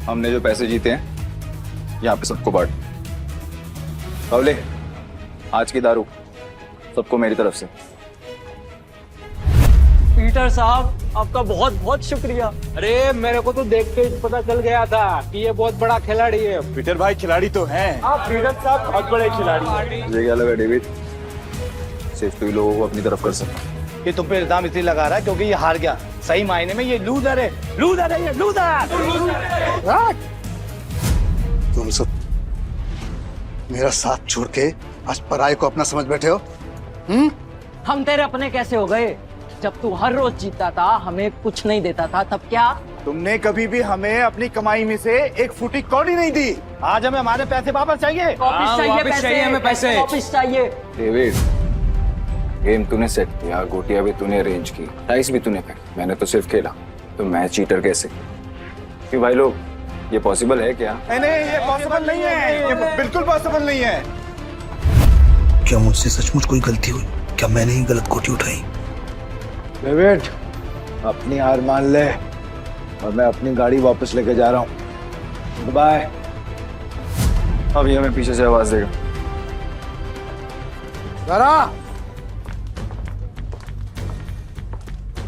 हमने जो पैसे जीते हैं यहाँ पे सबको बांट। कवले, आज की दारू सबको मेरी तरफ से। पीटर साहब, आपका बहुत बहुत शुक्रिया। अरे मेरे को तो देख के पता चल गया था कि ये बहुत बड़ा खिलाड़ी है। पीटर भाई खिलाड़ी तो हैं। आप पीटर साहब बहुत बड़े खिलाड़ी हैं। मुझे क्या लगा डेविड, सिर्फ तू ही लोगों को अपनी तरफ कर सकता। ये तुम पे इल्जाम इसलिए लगा रहा है क्योंकि ये हार गया। सही मायने में ये लूजर है, लूजर है, ये लूजर। तुम सब मेरा साथ छोड़ के आज पराये को अपना समझ बैठे हो। हम तेरे अपने कैसे हो गए? जब तू हर रोज जीता था, हमें कुछ नहीं देता था, तब क्या? तुमने कभी भी हमें अपनी कमाई में से एक फुटी कौड़ी नहीं दी। आज हमें हमारे पैसे वापस चाहिए। वापस चाहिए, हमें पैसे वापस चाहिए। डेविड, गेम तूने सेट किया, गोटियां भी तूने अरेंज की, डाइस भी तूने फेंका, मैंने तो सिर्फ खेला। तो मैं चीटर कैसे? क्यों भाई लोग, ये पॉसिबल है क्या? नहीं, ये पॉसिबल नहीं है। ये बिल्कुल पॉसिबल नहीं है। क्या मुझसे सचमुच कोई गलती हुई? क्या मैंने ही गलत गोटी उठाई? डेविड, अपनी हार मान ले और मैं अपनी गाड़ी वापस लेके जा रहा हूँ। बाय। अभी हमें पीछे से आवाज देगा। जरा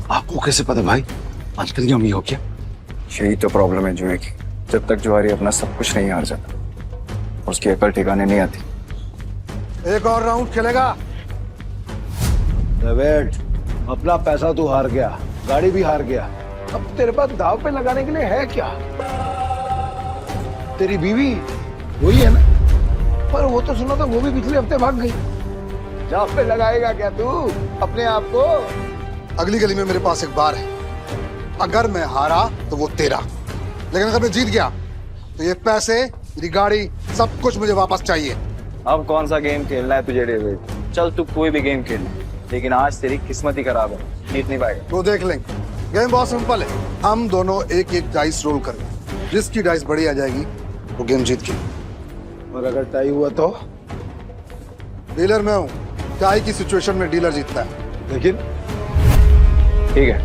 आपको कैसे पता भाई? आजकल क्या हो क्या? यही तो प्रॉब्लम है जुए की। जब तक जुआरी अपना सब कुछ नहीं हार जाता, उसकी अकल ठिकाने नहीं आती। एक और राउंड खेलेगा? डेविड, अपना पैसा तू हार गया, गाड़ी भी हार गया। अब तेरे पास दाव पे लगाने के लिए है क्या? तेरी बीवी वही है ना? पर वो तो सुना था वो भी पिछले हफ्ते भाग गई। दाव पे लगाएगा क्या तू अपने आप को? अगली गली में मेरे पास एक बार है। अगर मैं हारा तो वो तेरा, लेकिन अगर मैं जीत गया तो ये पैसे, मेरी गाड़ी, सब कुछ मुझे वापस चाहिए। अब कौन सा गेम खेलना है तुझे डेविड? चल तू कोई भी गेम खेल, लेकिन आज तेरी किस्मत ही खराब है, जीत नहीं पाएगा। तो देख लेंगे। गेम बहुत सिंपल है। हम दोनों एक एक डाइस रोल करेंगे, जिसकी डाइस बड़ी आ जाएगी वो गेम जीत गई। और अगर टाई हुआ तो? डीलर मैं हूँ, टाई की सिचुएशन में डीलर जीतता है। लेकिन ठीक है,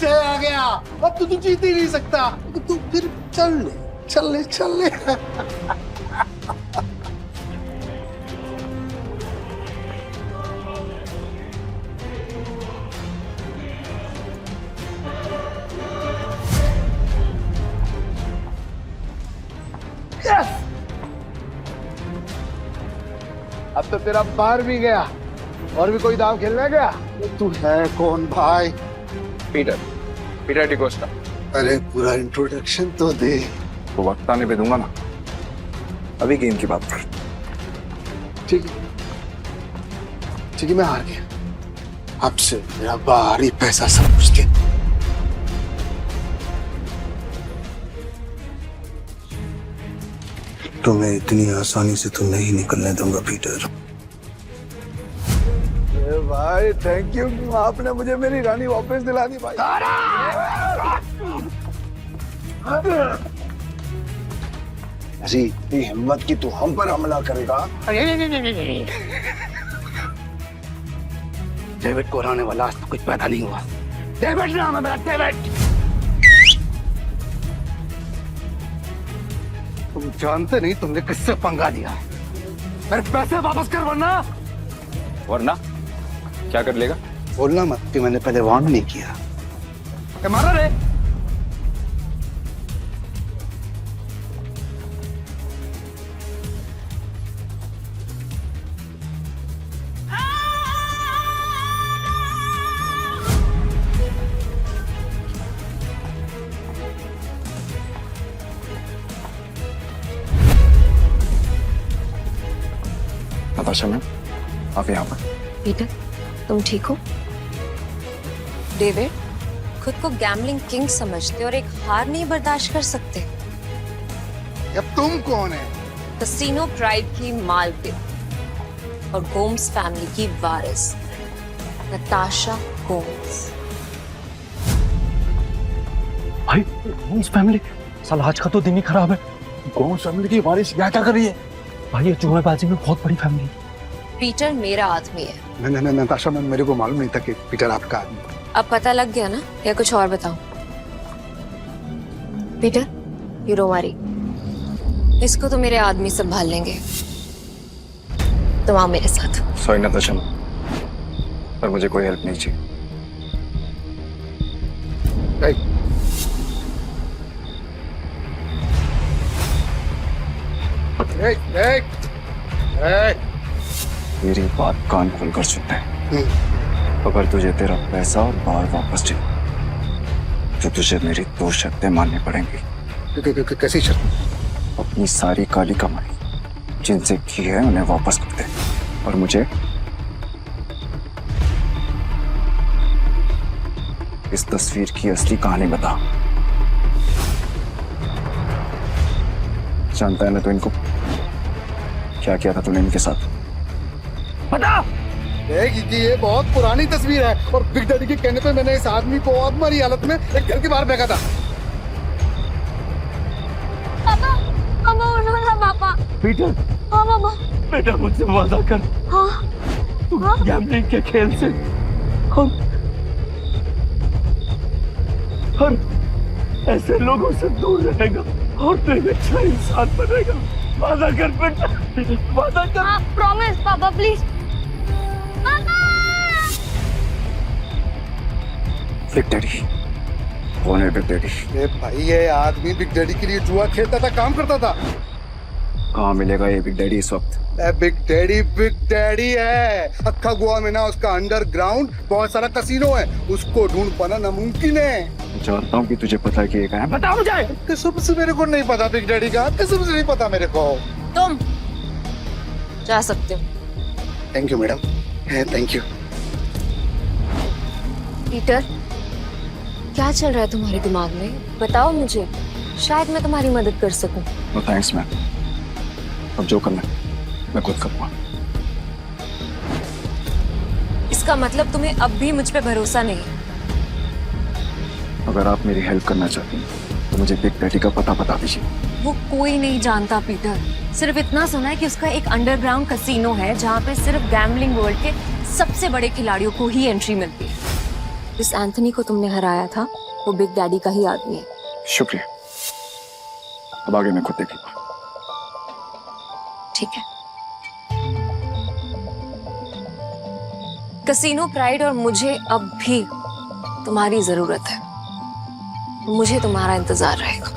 जय आ गया। अब तो तू जीत ही नहीं सकता, तो तू फिर चल ले चल ले चल ले। अब तो तेरा बाहर भी गया। और भी कोई दाव खेलने गया? तू है कौन भाई? पीटर डिकोस्टा। अरे पूरा इंट्रोडक्शन तो दे। तो वक्त आने पे दूंगा ना, अभी गेम की बात कर। ठीक है, मैं हार गया। अब से मेरा बाहरी पैसा सब कुछ दे। तुम्हें इतनी आसानी से तो नहीं निकलने दूंगा पीटर। भाई थैंक यू, आपने मुझे मेरी रानी वापस दिला दी भाई। ऐसी इतनी हिम्मत की तू हम पर हमला करेगा? डेविड को हराने वाला आज तो कुछ पैदा नहीं हुआ। डेविड नाम है मेरा, डेविड। तुम जानते नहीं तुमने किससे पंगा लिया। मेरे पैसे वापस कर वरना क्या कर लेगा? बोलना मत कि मैंने पहले वार्न नहीं किया। मारा रे। नताशा मैम, आप यहाँ पर? पीटर, तुम ठीक हो? डेविड खुद को गैम्बलिंग किंग समझते और एक हार नहीं बर्दाश्त कर सकते। अब तुम कौन है? कसिनो प्राइड की मालकिन और गोम्स फैमिली की वारिस नताशा गोम्स। भाई गोम्स फैमिली, साला आज का तो दिन ही खराब है। गोम्स फैमिली की वारिस यहाँ क्या कर रही है? भाई ये जुएबाजी में बहुत बड़ी फैमिली है। पीटर मेरा आदमी है। नहीं नताशा, मेरे को मालूम नहीं था कि पीटर आपका आदमी। अब पता लग गया ना, या कुछ और बताऊं? पीटर, यू डोंट वरी, इसको तो मेरे आदमी संभाल लेंगे। तुम आओ मेरे साथ। सॉरी नताशा मैम, पर मुझे कोई हेल्प नहीं चाहिए। मेरी बात कान खोलकर सुनना है। अगर तुझे तेरा पैसा और बार वापस चाहिए तो तुझे मेरी 2 शर्तें माननी पड़ेंगी। कैसी शर्त? अपनी सारी काली कमाई जिनसे की है उन्हें वापस कर दे, और मुझे इस तस्वीर की असली कहानी बता। जानता है ना तो इनको क्या किया था तूने इनके साथ? बता। ये बहुत पुरानी तस्वीर है और बिग डैडी के कहने पे मैंने इस आदमी को अधमरी हालत में एक घर के बाहर फेंका था। पापा, पापा उठो ना पापा। पीटर। हाँ पापा। बेटा मुझसे वादा कर। हाँ। तू गैम्बलिंग के खेल से और ऐसे लोगों से दूर रहेगा और तू एक अच्छा इंसान बनेगा। वादा कर बेटा, वादा कर। हाँ, प्रॉमिस पापा प्लीज। बिग डैडी कौन है? Big daddy? ये भाई ये आदमी बिग डैडी के लिए जुआ खेलता था, काम करता था। कहाँ मिलेगा ये बिग डैडी इस वक्त? बिग डैडी है। अक्खा गोवा में ना उसका अंडरग्राउंड बहुत सारा कसीनो है, उसको ढूंढ पाना नामुमकिन है। जानता हूँ कि तुझे पता है कि ये कहाँ है। बता मुझे। किस्म से मेरे को नहीं पता बिग डैडी का, किस्म से नहीं पता मेरे को। तुम जा सकते हो। Thank you madam, thank you. Peter, क्या चल रहा है तुम्हारे दिमाग में? बताओ मुझे, शायद मैं तुम्हारी मदद कर सकूं। नो थैंक्स मैम, अब जो करना है मैं खुद करूँगा। इसका मतलब तुम्हें अब भी मुझ पे भरोसा नहीं है? अगर आप मेरी हेल्प करना चाहती हैं तो मुझे बिग डैडी का पता दीजिए। वो कोई नहीं जानता पीटर, सिर्फ इतना सुना है कि उसका एक अंडरग्राउंड कसीनो है जहाँ पे सिर्फ गैम्बलिंग वर्ल्ड के सबसे बड़े खिलाड़ियों को ही एंट्री मिलती है। जिस एंथनी को तुमने हराया था वो बिग डैडी का ही आदमी है। शुक्रिया, अब आगे मैं खुद देख लूंगा। ठीक है। कसीनो प्राइड और मुझे अब भी तुम्हारी जरूरत है। मुझे तुम्हारा इंतजार रहेगा।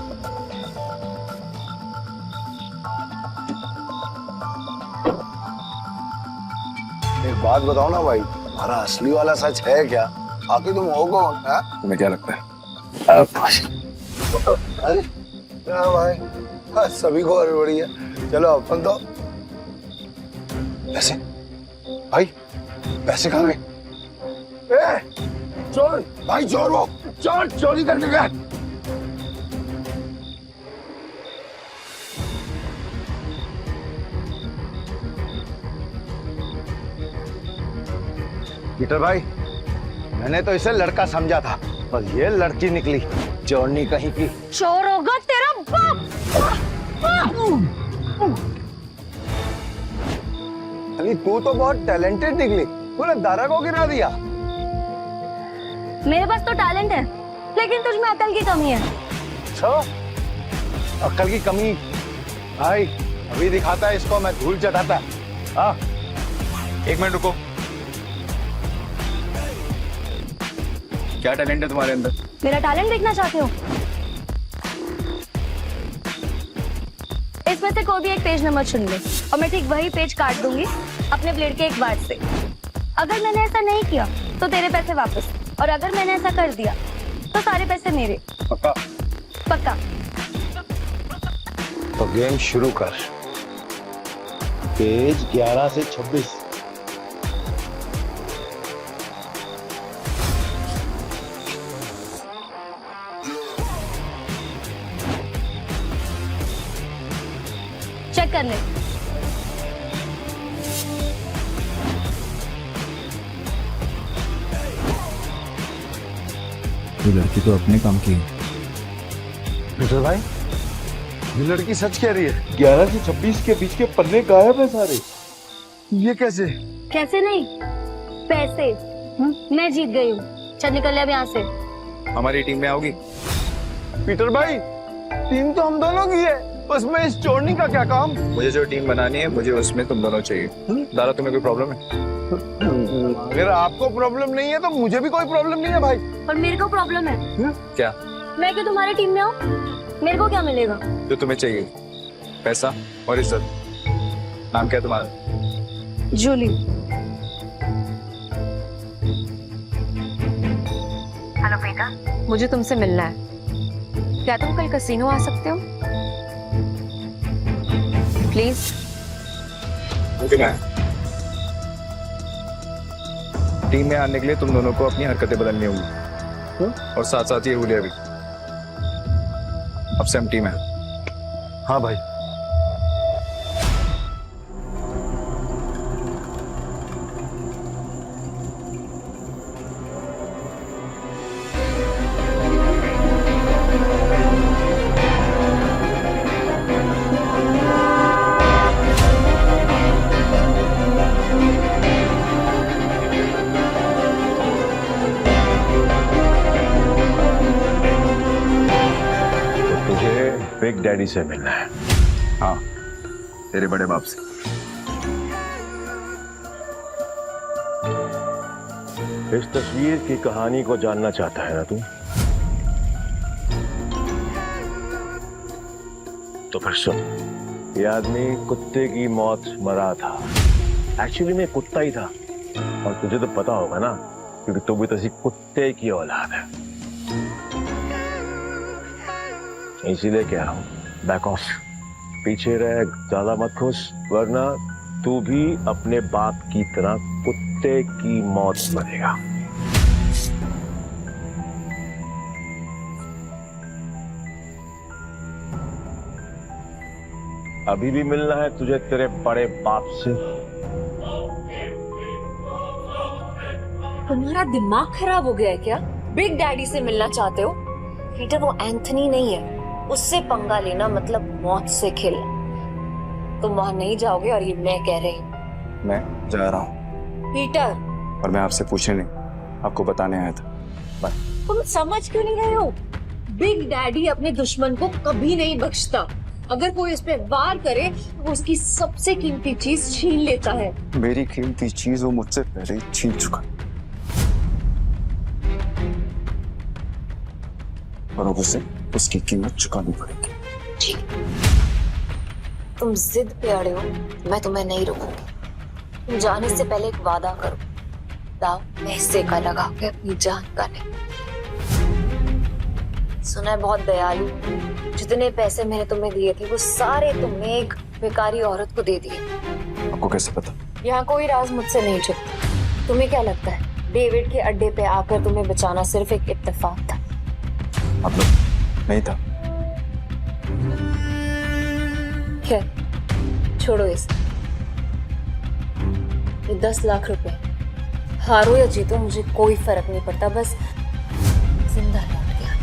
एक बात बताओ ना भाई, तुम्हारा असली वाला सच है क्या? आखिर तुम हो कौन? तुम्हें क्या लगता है? अरे क्या भाई, सभी को हड़बड़ी है। चलो अपन तो पैसे, भाई पैसे कहाँ गए? चोर भाई, चोर वो चोर चोरी करके गए। पीटर भाई, मैंने तो इसे लड़का समझा था, पर ये लड़की निकली चोरनी कहीं की। चोर होगा तेरा बाप। अरे तू तो बहुत टैलेंटेड निकली, तूने दारा को गिरा दिया। मेरे पास तो टैलेंट है, लेकिन तुझमें अकल की कमी है। अकल की कमी? भाई अभी दिखाता है इसको, मैं धूल चढ़ाता। हाँ 1 मिनट रुको। क्या टैलेंट है तुम्हारे अंदर? मेरा टैलेंट देखना चाहते हो? इसमें से कोई भी एक पेज नंबर चुन ले और मैं ठीक वही पेज काट दूंगी अपने ब्लेड के एक बार से। अगर मैंने ऐसा नहीं किया तो तेरे पैसे वापस, और अगर मैंने ऐसा कर दिया तो सारे पैसे मेरे। पक्का? पक्का। तो गेम शुरू कर। पेज 11 से 26। चेक कर ले। ये लड़की तो अपने काम की है। पीटर भाई, ये लड़की सच कह रही है। 11 से 26 के बीच के पन्ने गायब है सारे। ये कैसे? कैसे नहीं, पैसे मैं जीत गई हूँ। चल निकल ले अब यहाँ से। हमारी टीम में आओगी? पीटर भाई, टीम तो हम दोनों की है, उसमें इस चोरनी का क्या काम? मुझे जो टीम बनानी है, मुझे उसमें तुम दोनों चाहिए। दारा, तुम्हें कोई प्रॉब्लम है? अगर आपको प्रॉब्लम नहीं है तो मुझे भी कोई प्रॉब्लम नहीं है भाई। और मेरे को प्रॉब्लम है। क्या? मैं क्यों तुम्हारी टीम में आऊँ? मेरे को क्या मिलेगा? जो तुम्हें चाहिए, पैसा और इज्जत। नाम क्या है तुम्हारा? जूली। हेलो बेटा, मुझे तुमसे मिलना है। क्या तुम कल कसीनो आ सकते हो? प्लीज। टीम में आने के लिए तुम दोनों को अपनी हरकतें बदलनी होंगी, और साथ साथ ये हुलिया भी। अब से हम टीम है। हाँ भाई। बिग डैडी से मिलना है। हाँ, तेरे बड़े बाप से। इस तस्वीर की कहानी को जानना चाहता है ना तू? तो फिर सुन। ये आदमी कुत्ते की मौत मरा था। एक्चुअली में कुत्ता ही था, और तुझे तो पता होगा ना, क्योंकि तू भी तो कुत्ते की औलाद है। इसीलिए कह रहा हूं, बैक ऑफ, पीछे रह, ज्यादा मत खुश, वरना तू भी अपने बाप की तरह कुत्ते की मौत मरेगा। अभी भी मिलना है तुझे तेरे बड़े बाप से? तुम्हारा दिमाग खराब हो गया है क्या? बिग डैडी से मिलना चाहते हो? पीटर वो एंथनी नहीं है, उससे पंगा लेना मतलब मौत से खेलना। तुम वहां नहीं जाओगे और ये मैं कह रही हूँ। मैं जा रहा हूँ पीटर, और मैं आपसे पूछने नहीं, आपको बताने आया था। बाय। तुम समझ क्यों नहीं रहे हो? बिग डैडी अपने दुश्मन को कभी नहीं बख्शता। अगर कोई इस पे वार करे तो उसकी सबसे कीमती चीज छीन लेता है। मेरी कीमती चीज वो मुझसे पहले ही छीन चुका, और अब उसे उसकी कीमत चुकानी पड़ेगी। ठीक, तुम जिद पे अड़े हो, मैं तुम्हें नहीं रोकूंगी। तुम जाने से पहले एक वादा करो, दाव पैसे का लगा के अपनी जान का नहीं। सुना है बहुत दयालु, जितने पैसे मैंने तुम्हें दिए थे वो सारे तुमने एक बेकारी औरत को दे दिए। आपको कैसे पता? यहाँ कोई राज मुझसे नहीं छुपता। तुम्हें क्या लगता है डेविड के अड्डे पे आकर तुम्हें बचाना सिर्फ एक इत्तेफाक था? आप लोग नहीं था। खैर छोड़ो इस, ये 10 लाख रुपए हारो या जीतो मुझे कोई फर्क नहीं पड़ता, बस जिंदा लौट गया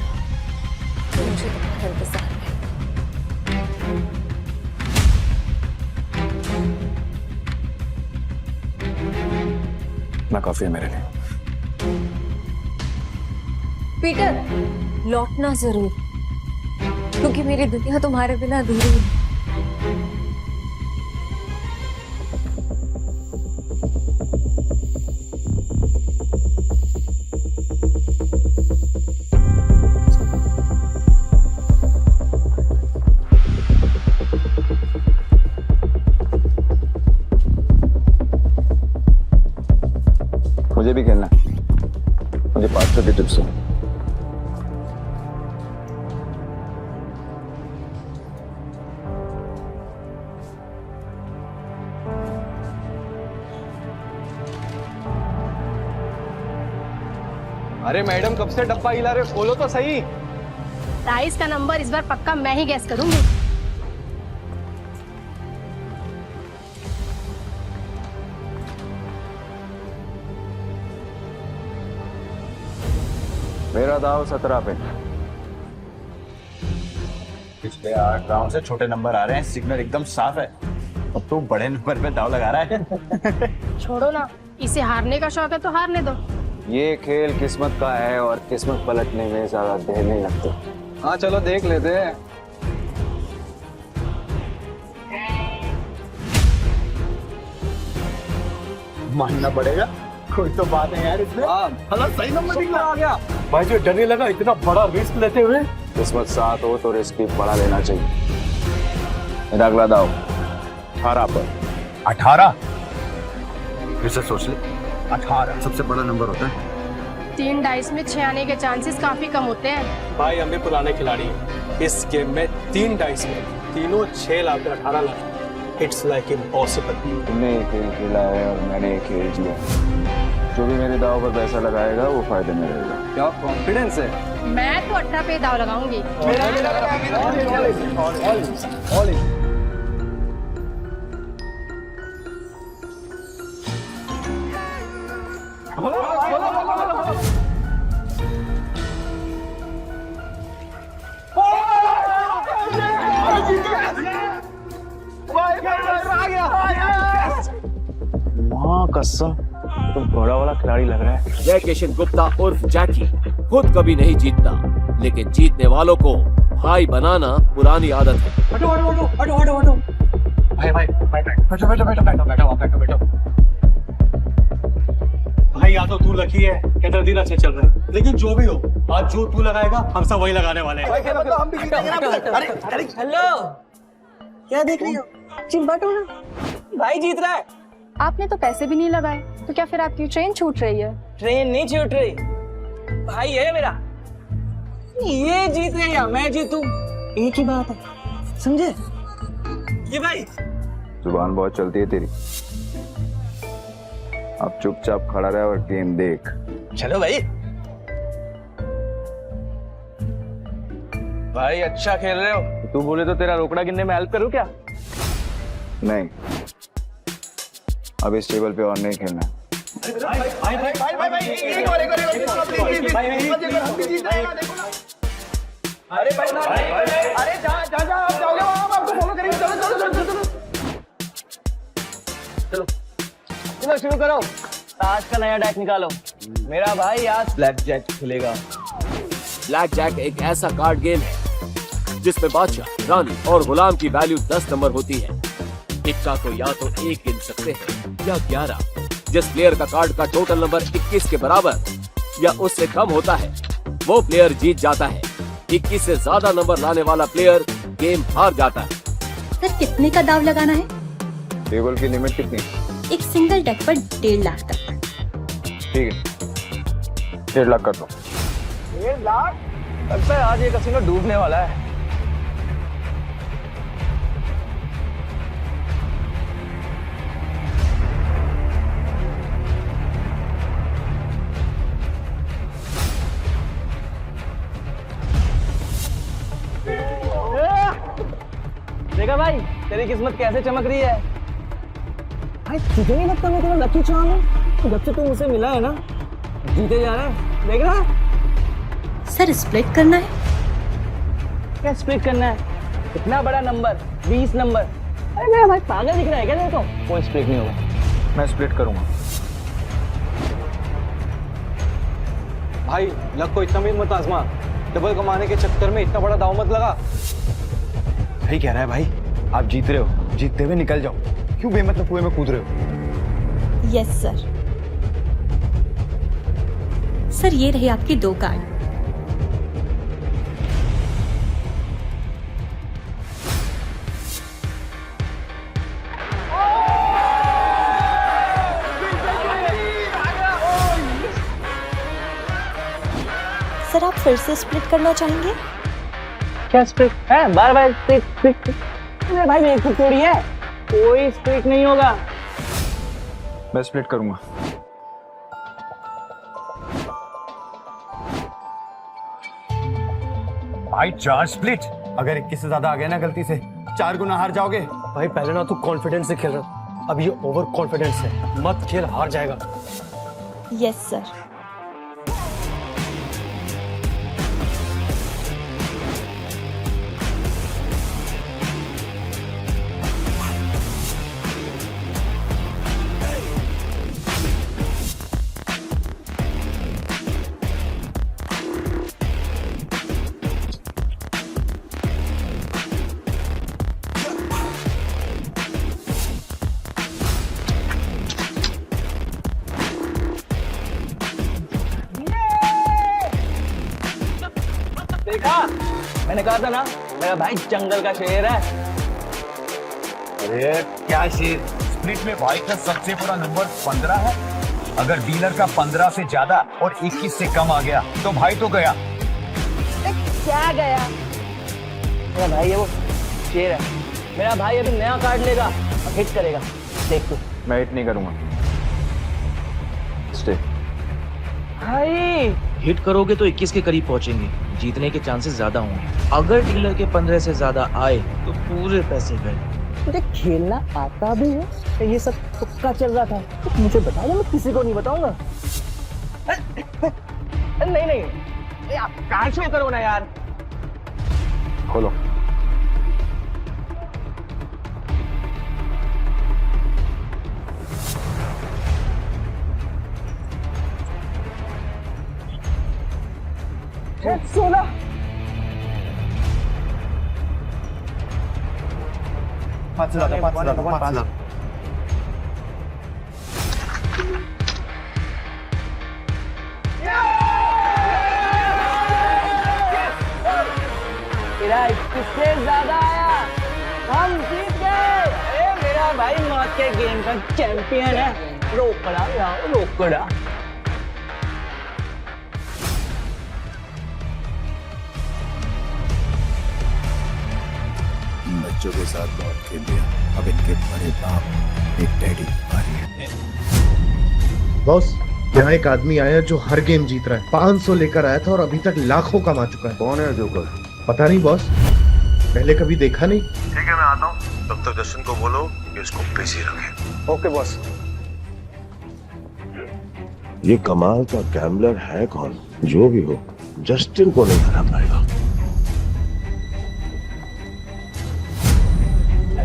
तो मुझे तुम्हारा इंतजार है। ना काफी है मेरे लिए। पीटर, लौटना जरूर, क्योंकि मेरी दुनिया तुम्हारे बिना अधूरी है। मुझे भी खेलना है, मुझे 500 की टिप्स है। अरे मैडम कब से डब्बा हिला रहे हो, खोलो तो सही। राइस का नंबर इस बार पक्का मैं ही गैस करूंगी। मेरा दाव 17 पे। पिछले 8 राउंड से छोटे नंबर आ रहे हैं, सिग्नल एकदम साफ है। अब तो बड़े नंबर पे दाव लगा रहा है। छोड़ो ना, इसे हारने का शौक है तो हारने दो। ये खेल किस्मत का है और किस्मत पलटने में ज्यादा देर नहीं लगती। हाँ चलो देख लेते हैं। मानना पड़ेगा, कोई तो बात है यार इसमें। हाँ सही नंबर निकला आ गया। भाई जो डरने लगा इतना बड़ा रिस्क लेते हुए। किस्मत साथ हो तो रिस्क भी बड़ा लेना चाहिए। मेरा अगला दाव 18 पर। 18? फिर से सोच ले, 18 सबसे बड़ा नंबर होता है। 3 डाइस में 6 आने के चांसेस काफी कम होते हैं। भाई हम भी पुराने खिलाड़ी हैं। इस गेम में 3 डाइस में तीनों 6 lakh 18 lakh. It's like impossible. तुमने एक खेल खेला है और मैंने एक खेल जिया। जो भी मेरे दाव पर पैसा लगाएगा वो फायदे में रहेगा। क्या कॉन्फिडेंस है? मैं तो 18 पे दाव लगाऊंगी। माँ कसम, तुम घोड़ा वाला खिलाड़ी लग रहा है। जयकिशन गुप्ता उर्फ जैकी खुद कभी नहीं जीतता, लेकिन जीतने वालों को भाई बनाना पुरानी आदत है। हटो हटो हटो हटो हटो हटो। भाई बैठो बैठो बैठो बैठो बैठो बैठो बैठो। भाई या तो तू लकी है या तेरा दिन अच्छे चल रहे हैं, लेकिन जो भी हो आज जो तू लगाएगा हम सब वही लगाने वाले हैं। हम भी जीतेंगे ना। अरे हेलो, क्या देख रही हो? चिंबटो ना, भाई जीत रहा है। आपने तो पैसे भी नहीं लगाए, तो क्या फिर आपकी ट्रेन छूट रही है? ट्रेन नहीं छूट रही, भाई है मेरा। ये जीत गया या मैं जीतूं, एक ही बात है, समझे? ये भाई जुबान बहुत चलती है तेरी। अब चुपचाप खड़ा रहे और गेम देख। चलो भाई। भाई अच्छा खेल रहे हो। तू बोले तो तेरा रोकड़ा गिनने में हेल्प करूं क्या? नहीं, अब इस टेबल पे और नहीं खेलना। अरे भाई अरे जा आप जाओगे वहां, हम आपको फॉलो करेंगे। चलो चलो चलो चलो चलो चलो शुरू करो। आज का नया डेक निकालो। मेरा भाई आज ब्लैक जैक खेलेगा। ब्लैक जैक एक ऐसा कार्ड गेम है जिसमें बादशाह, रानी और गुलाम की वैल्यू 10 नंबर होती है। इक्का को या तो 1 गिन सकते हैं या 11। जिस प्लेयर का कार्ड का टोटल नंबर 21 के बराबर या उससे कम होता है वो प्लेयर जीत जाता है। 21 से ज्यादा नंबर लाने वाला प्लेयर गेम हार जाता है। सर कितने का दाव लगाना है? टेबल की लिमिट कितनी? एक सिंगल डेक पर 1.5 लाख तक। ठीक है 1.5 लाख कर दो। 1 लाख? लगता है आज ये कसिनो डूबने वाला है। देखा भाई तेरी किस्मत कैसे चमक रही है। भाई तुझे नहीं लगता मैं तेरा लकी चार्म हूँ? जब से तू मुझसे मिला है ना जीते जा रहा है। देख रहा है? सर स्प्लिट करना है? क्या स्प्लिट करना है? इतना बड़ा नंबर 20 नंबर। अरे मेरा भाई पागल दिख रहा है क्या तेरे को? कोई स्प्लिट नहीं होगा। मैं स्प्लिट करूंगा। भाई लक को इतना भी मत आजमा। डबल कमाने के चक्कर में इतना बड़ा दाव मत लगा। सही कह रहा है भाई, आप जीत रहे हो, जीतते हुए निकल जाओ। क्यों बेमतलब कुएं में कूद रहे हो? Yes sir. सर ये रहे आपके 2 कार्ड। सर आप फिर से स्प्लिट करना चाहेंगे? क्या स्प्लिट है? बार स्प्लिट। अरे भाई मेरी खुद थोड़ी है, कोई स्प्लिट नहीं होगा। मैं स्प्लिट करूंगा। भाई 4 स्प्लिट। अगर 21 से ज्यादा आ गए ना गलती से 4 गुना हार जाओगे। भाई पहले ना तू कॉन्फिडेंस से खेल रहा, अब ये ओवर कॉन्फिडेंस है। मत खेल, हार जाएगा। Yes sir. देखा? मैंने कहा था ना मेरा भाई जंगल का शेर है। अरे क्या शेर? स्प्लिट में भाई का सबसे बड़ा नंबर 15 है। अगर डीलर का 15 से ज्यादा और 21 से कम आ गया तो भाई तो गया। क्या गया? मेरा भाई है वो शेर है। मेरा भाई अभी नया कार्ड लेगा और हिट करेगा। देख तू। मैं हिट नहीं करूंगा। स्टे। भाई हिट करोगे तो 21 के करीब पहुंचेंगे, जीतने के चांसेस ज्यादा होंगे। अगर डीलर के 15 से ज्यादा आए तो पूरे पैसे गए। तुझे खेलना आता भी है? ये सब तुक्का चल रहा था। तो मुझे बता दो, मैं किसी को नहीं बताऊंगा। नहीं आप कार्ड शो करो ना यार। खोलो। सोना 5 लाख। तेरा 21 से ज्यादा आया, हम जीत गए। अरे मेरा भाई मौत के गेम का चैंपियन है। रोकड़ा यार, रोकड़ा। बच्चों के साथ बहुत खेल लिया, अब इनके बड़े बाप एक डैडी बारी है। बॉस यहाँ एक आदमी आया जो हर गेम जीत रहा है। 500 लेकर आया था और अभी तक लाखों कमा चुका है। कौन है जोकर? पता नहीं बॉस, पहले कभी देखा नहीं। ठीक है मैं आता हूँ, तब तक जशन को बोलो कि उसको बिजी रखे। Okay boss. ये कमाल का गैम्बलर है कौन? जो भी हो, जस्टिन को नहीं हरा पाएगा।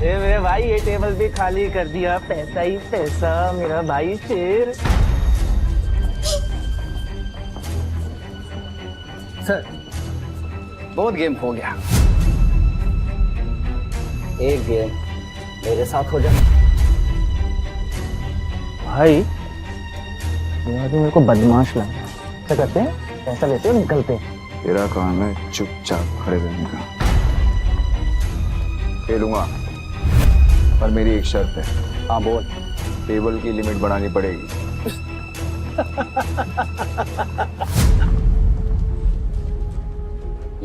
मेरे भाई ये टेबल भी खाली कर दिया, पैसा ही पैसा, मेरा भाई शेर। सर बहुत गेम हो गया, एक गेम मेरे साथ हो जाए। भाई तो मेरे को बदमाश लगा। क्या करते हैं, पैसा लेते हैं निकलते हैं। तेरा काम है चुपचाप खड़े रहने का। खेलूंगा पर मेरी एक शर्त है। हाँ बोल। टेबल की लिमिट बढ़ानी पड़ेगी।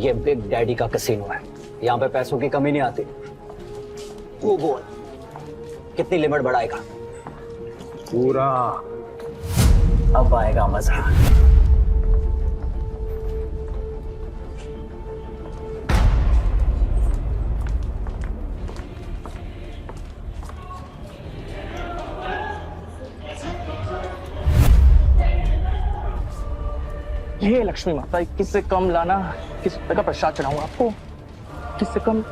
ये बिग डैडी का कैसीनो है, यहाँ पे पैसों की कमी नहीं आती। तू बोल कितनी लिमिट बढ़ाएगा? पूरा। अब आएगा मजा। ये लक्ष्मी माता, 21 से कम लाना, 21 रुपए का प्रसाद चढ़ाऊंगा आपको। 21 से कम।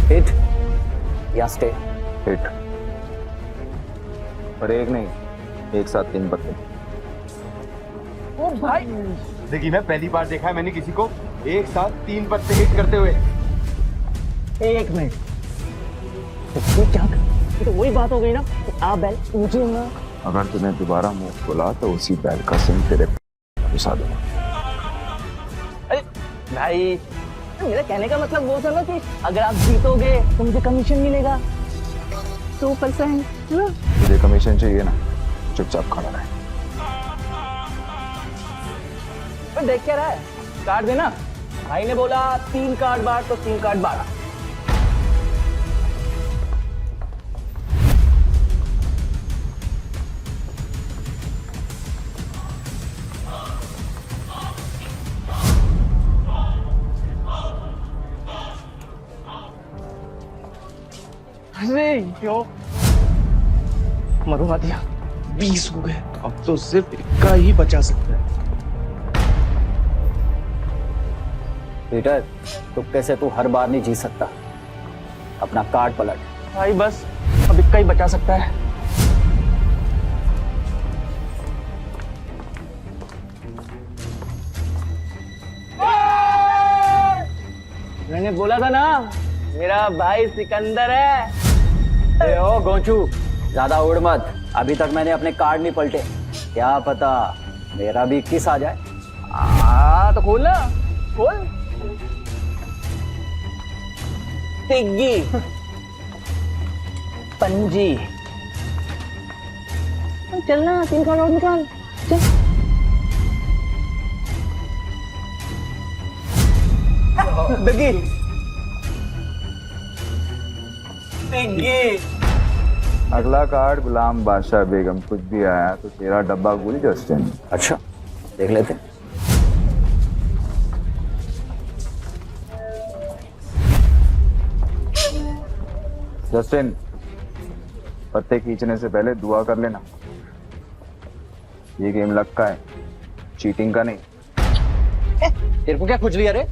हिट या स्टे? हिट। पर एक नहीं, एक साथ 3 पत्ते। ओ भाई देखिए, मैं पहली बार देखा है मैंने किसी को एक साथ 3 पत्ते हिट करते हुए। एक मिनट, तो क्या? ये तो वही बात हो गई ना, आ बैल मुझे ना। अगर तूने दोबारा मुंह खोला तो उसी बैल का सिंह तेरे घुसा दूंगा। अरे भाई, मेरा कहने का मतलब वो था ना कि अगर आप जीतोगे तो मुझे कमीशन मिलेगा 2%। तुझे कमीशन चाहिए ना, चुपचाप खड़ा रहे। देख क्या रहा है, कार्ड देना। भाई ने बोला 3 कार्ड बांट तो 3 कार्ड बांटा। अरे यो मरुआ दिया। 20 हो गए, अब तो सिर्फ इक्का ही बचा सकता है। पीटर, तुक्के से तू हर बार नहीं जीत सकता, अपना कार्ड पलट। भाई बस अब इक्का ही बचा सकता है। मैंने बोला था ना, मेरा भाई सिकंदर है। ओ गोंचू, ज्यादा उड़ मत, अभी तक मैंने अपने कार्ड नहीं पलटे, क्या पता मेरा भी 21 आ जाए। तो खोल ना, खोल। तिग्गी, पंजी, चलना 3 कार्ड और निकाल, चल। तिग्गी, तिग्गी। अगला कार्ड गुलाम बादशाह बेगम। कुछ भी आया तो तेरा डब्बा गुल जस्टिन। अच्छा देख लेते। जस्टिन, पत्ते खींचने से पहले दुआ कर लेना। ये गेम लक का है, चीटिंग का नहीं। तेरे को क्या खुजली है रे?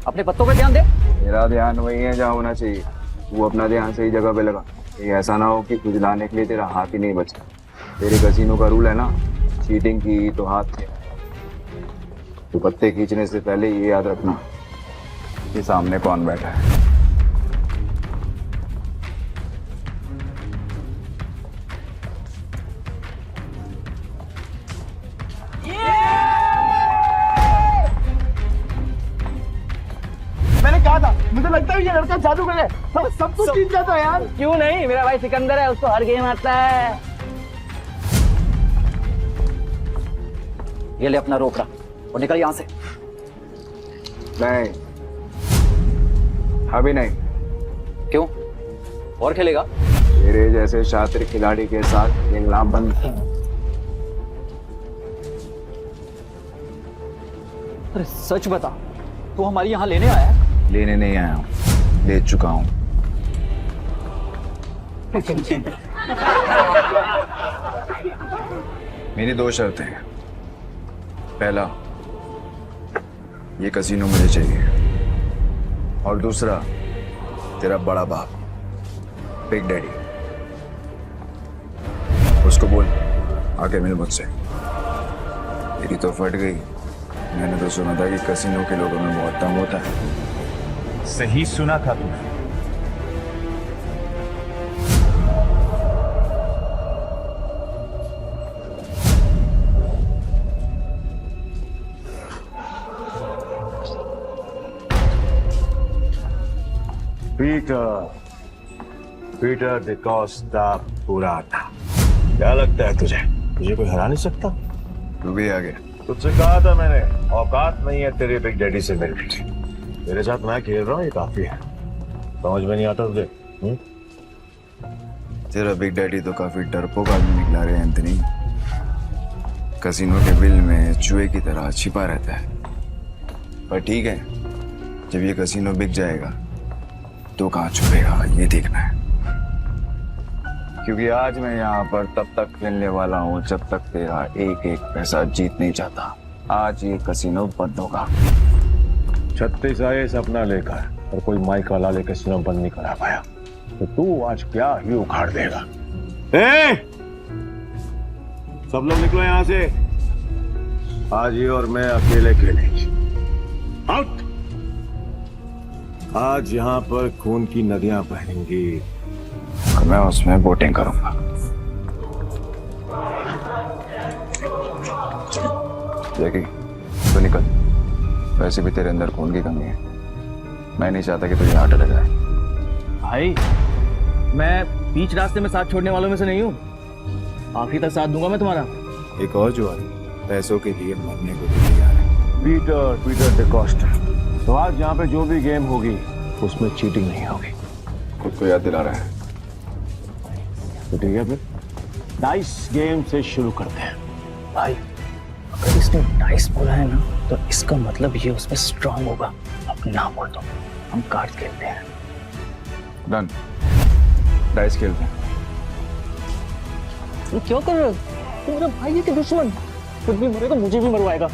अपने पत्तों पे ध्यान दे। मेरा ध्यान वही है जहाँ होना चाहिए, वो अपना ध्यान सही जगह पे लगा। ये ऐसा ना हो कि खुजलाने के लिए तेरा हाथ ही नहीं बचा। तेरे कसीनो का रूल है ना, चीटिंग की तो हाथ से। तो पत्ते खींचने से पहले ये याद रखना कि सामने कौन बैठा है। मैंने कहा था, मुझे लगता है ये लड़का जादूगर है, सब कुछ जीत जाता है यार। क्यों नहीं, मेरा भाई सिकंदर है, उसको हर गेम आता है। ये ले अपना रोकड़ा और निकल यहाँ से। नहीं, अभी नहीं। क्यों? और खेलेगा? तेरे जैसे शातिर खिलाड़ी के साथ खेलना बंद। अरे सच बता, तू हमारी यहाँ लेने आया? लेने नहीं आया हूँ, ले चुका हूँ। मेरी 2 शर्तें हैं। पहला, ये कसीनो मुझे चाहिए, और दूसरा, तेरा बड़ा बाप बिग डैडी, उसको बोल आके मिल मुझसे। मेरी तो फट गई। मैंने तो सुना था कि कसीनो के लोगों में बहुत दम होता है। सही सुना था तूने। पीटर डिकोस्टा पुराटा, क्या लगता है तुझे कोई हरा नहीं सकता? तू भी आ गया। तुझसे कहा था मैंने, औकात नहीं है तेरे बिग डैडी से मिलने की। तेरे साथ मैं खेल रहा हूँ, ये काफी है। समझ में नहीं आता तुझे? तेरा बिग डैडी तो काफी डरपोक आदमी निकला रे एंथनी। कसीनो के बिल में चूहे की तरह छिपा रहता है। पर ठीक है, जब ये कसीनो बिक जाएगा तो कहाँ छुपेगा ये देखना है। क्योंकि आज मैं यहाँ पर तब तक खेलने वाला हूँ जब तक तेरा एक एक पैसा जीत नहीं जाता। आज ये कसीनो बंद होगा। 36 आए सपना लेकर और कोई माइक वाला ले कसीनो बंद नहीं करा पाया, तो तू आज क्या ही उखाड़ देगा। सब लोग निकलो यहाँ से। आज ये और मैं अकेले खेलेंगे। आउट। आज यहाँ पर खून की नदियां बहेंगी और मैं उसमें बोटिंग करूंगा। जैकी, तो निकल। वैसे भी तेरे अंदर खून की कमी है। मैं नहीं चाहता कि तुझे हार्ट अटैक आए। भाई, मैं बीच रास्ते में साथ छोड़ने वालों में से नहीं हूँ। आखिरी तक साथ दूंगा मैं तुम्हारा। एक और जुआरी पैसों के लिए मरने को भी तैयार है। पीटर डिकोस्टा, तो आज यहाँ पे जो भी गेम होगी उसमें चीटिंग नहीं होगी। खुद को याद दिला रहा है। तो ठीक है, फिर डाइस गेम से शुरू करते हैं। भाई, अगर इसने डाइस बोला है ना, तो इसका मतलब ये उसमें स्ट्रांग होगा। अब ना बोल दो, हम कार्ड खेलते हैं। डन, डाइस खेलते हैं। ये क्यों कर रहे हो? तुम मेरा भाई है कि दुश्मन? खुद भी मरे तो मुझे भी मरवाएगा।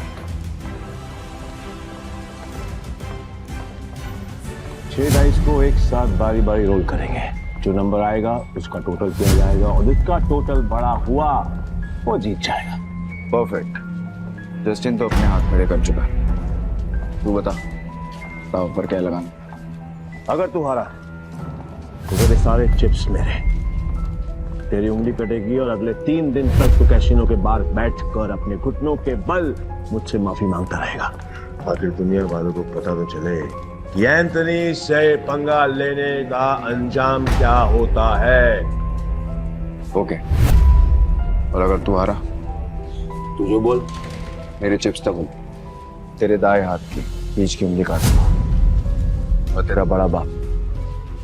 6 डाइस को एक साथ बारी बारी रोल करेंगे। जो नंबर आएगा उसका टोटल किया जाएगा और जिसका टोटल बड़ा हुआ वो जीत जाएगा। परफेक्ट। जस्टिन तो अपने हाथ खड़े कर चुका है। तू बता, दांव पर क्या लगाना? अगर तू हारा तो तेरे सारे चिप्स मेरे। तेरी उंगली कटेगी और अगले 3 दिन तक तू कैसीनो के बाहर बैठकर अपने घुटनों के बल मुझसे माफी मांगता रहेगा। आखिर दुनिया वालों को पता तो चले कि एंथनी से पंगा लेने का अंजाम क्या होता है। ओके। और अगर तू हारा, तू जो बोल। मेरे चिप्स तब तेरे दाएं हाथ की बीच की उंगली काटूंगा और तेरा बड़ा बाप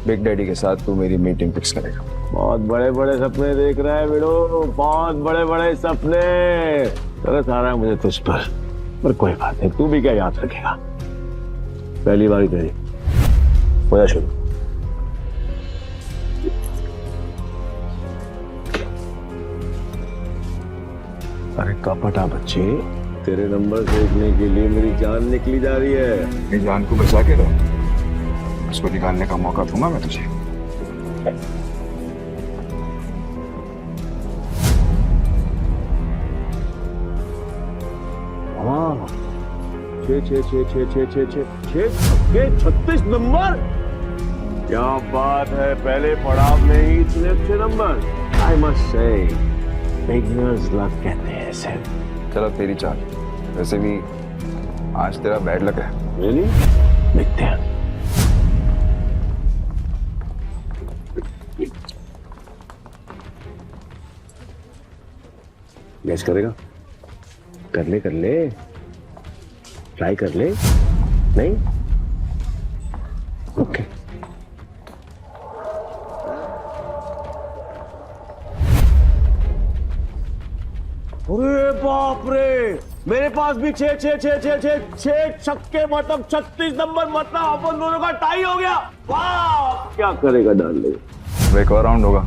बिग डैडी के साथ तू मेरी मीटिंग फिक्स करेगा। बहुत बड़े बड़े सपने देख रहा है बिड़ो, बहुत बड़े बड़े सपने। तरस आ रहा है मुझे तुझ पर कोई बात नहीं, तू भी क्या याद रखेगा। पहली बारी तेरी, हो जा शुरू। अरे कपटा बच्चे, तेरे नंबर देखने के लिए मेरी जान निकली जा रही है। मेरी जान को बचा के रहो, उसको निकालने का मौका दूंगा मैं तुझे। हाँ, 36 नंबर। क्या बात है, पहले पड़ाव में ही इतने अच्छे number. I must say beginners luck कहते हैं इसे। चलो तेरी चाल। वैसे भी आज तेरा बैड लक है। रियली? देखते हैं। गैस करेगा? कर ले, ट्राई कर ले। नहीं? ओके। अरे बाप रे, मेरे पास भी 6 छक्के, मतलब 36 नंबर, मतलब अपन दोनों का टाई हो गया। वाह, क्या करेगा डार्लिंग? एक और राउंड होगा,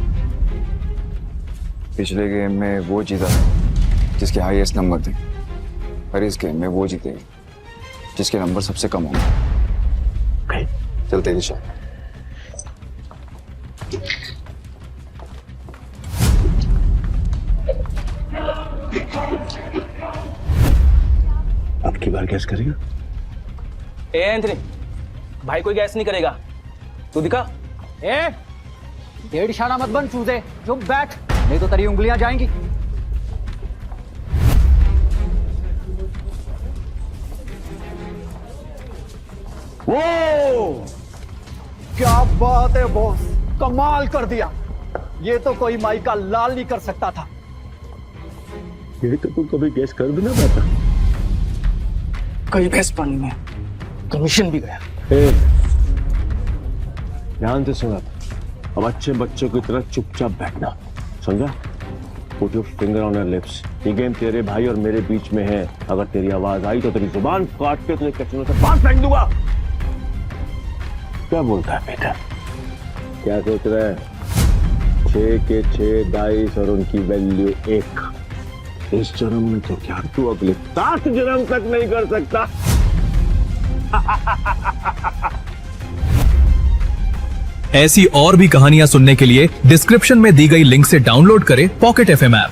पिछले गेम में वो जीता था जिसके हाईएस्ट नंबर थे, और इस गेम में वो जीतेगा जिसके नंबर सबसे कम होंगे। चल तेरी शायद। अब की बार गैस करेगा? ए एंथनी, भाई कोई गैस नहीं करेगा, तू दिखा। ए डेढ़ इशारा मत बन चूजे, चुप बैठ, नहीं तो तेरी उंगलियां जाएंगी। वो क्या बात है बॉस, कमाल कर दिया। ये तो कोई माई का लाल नहीं कर सकता था। ये तो तू कभी गैस कर भी ना पाता। कई भैंस पानी में, कमीशन भी गया। ध्यान से सुना, अब अच्छे बच्चों की तरह चुपचाप बैठना, समझा? Put your finger on your lips. ये गेम तेरे भाई और मेरे बीच में है। अगर तेरी आवाज आई तो तेरी जुबान काट के तुझे कैसीनो से बाहर फेंक दूंगा। क्या बोलता है बेटा? क्या सोच रहा है? 6 के 6 डाइस और उनकी वैल्यू 1। इस जन्म में तो क्या तू अगले 7 जन्म तक नहीं कर सकता। ऐसी और भी कहानियां सुनने के लिए डिस्क्रिप्शन में दी गई लिंक से डाउनलोड करें पॉकेट FM ऐप।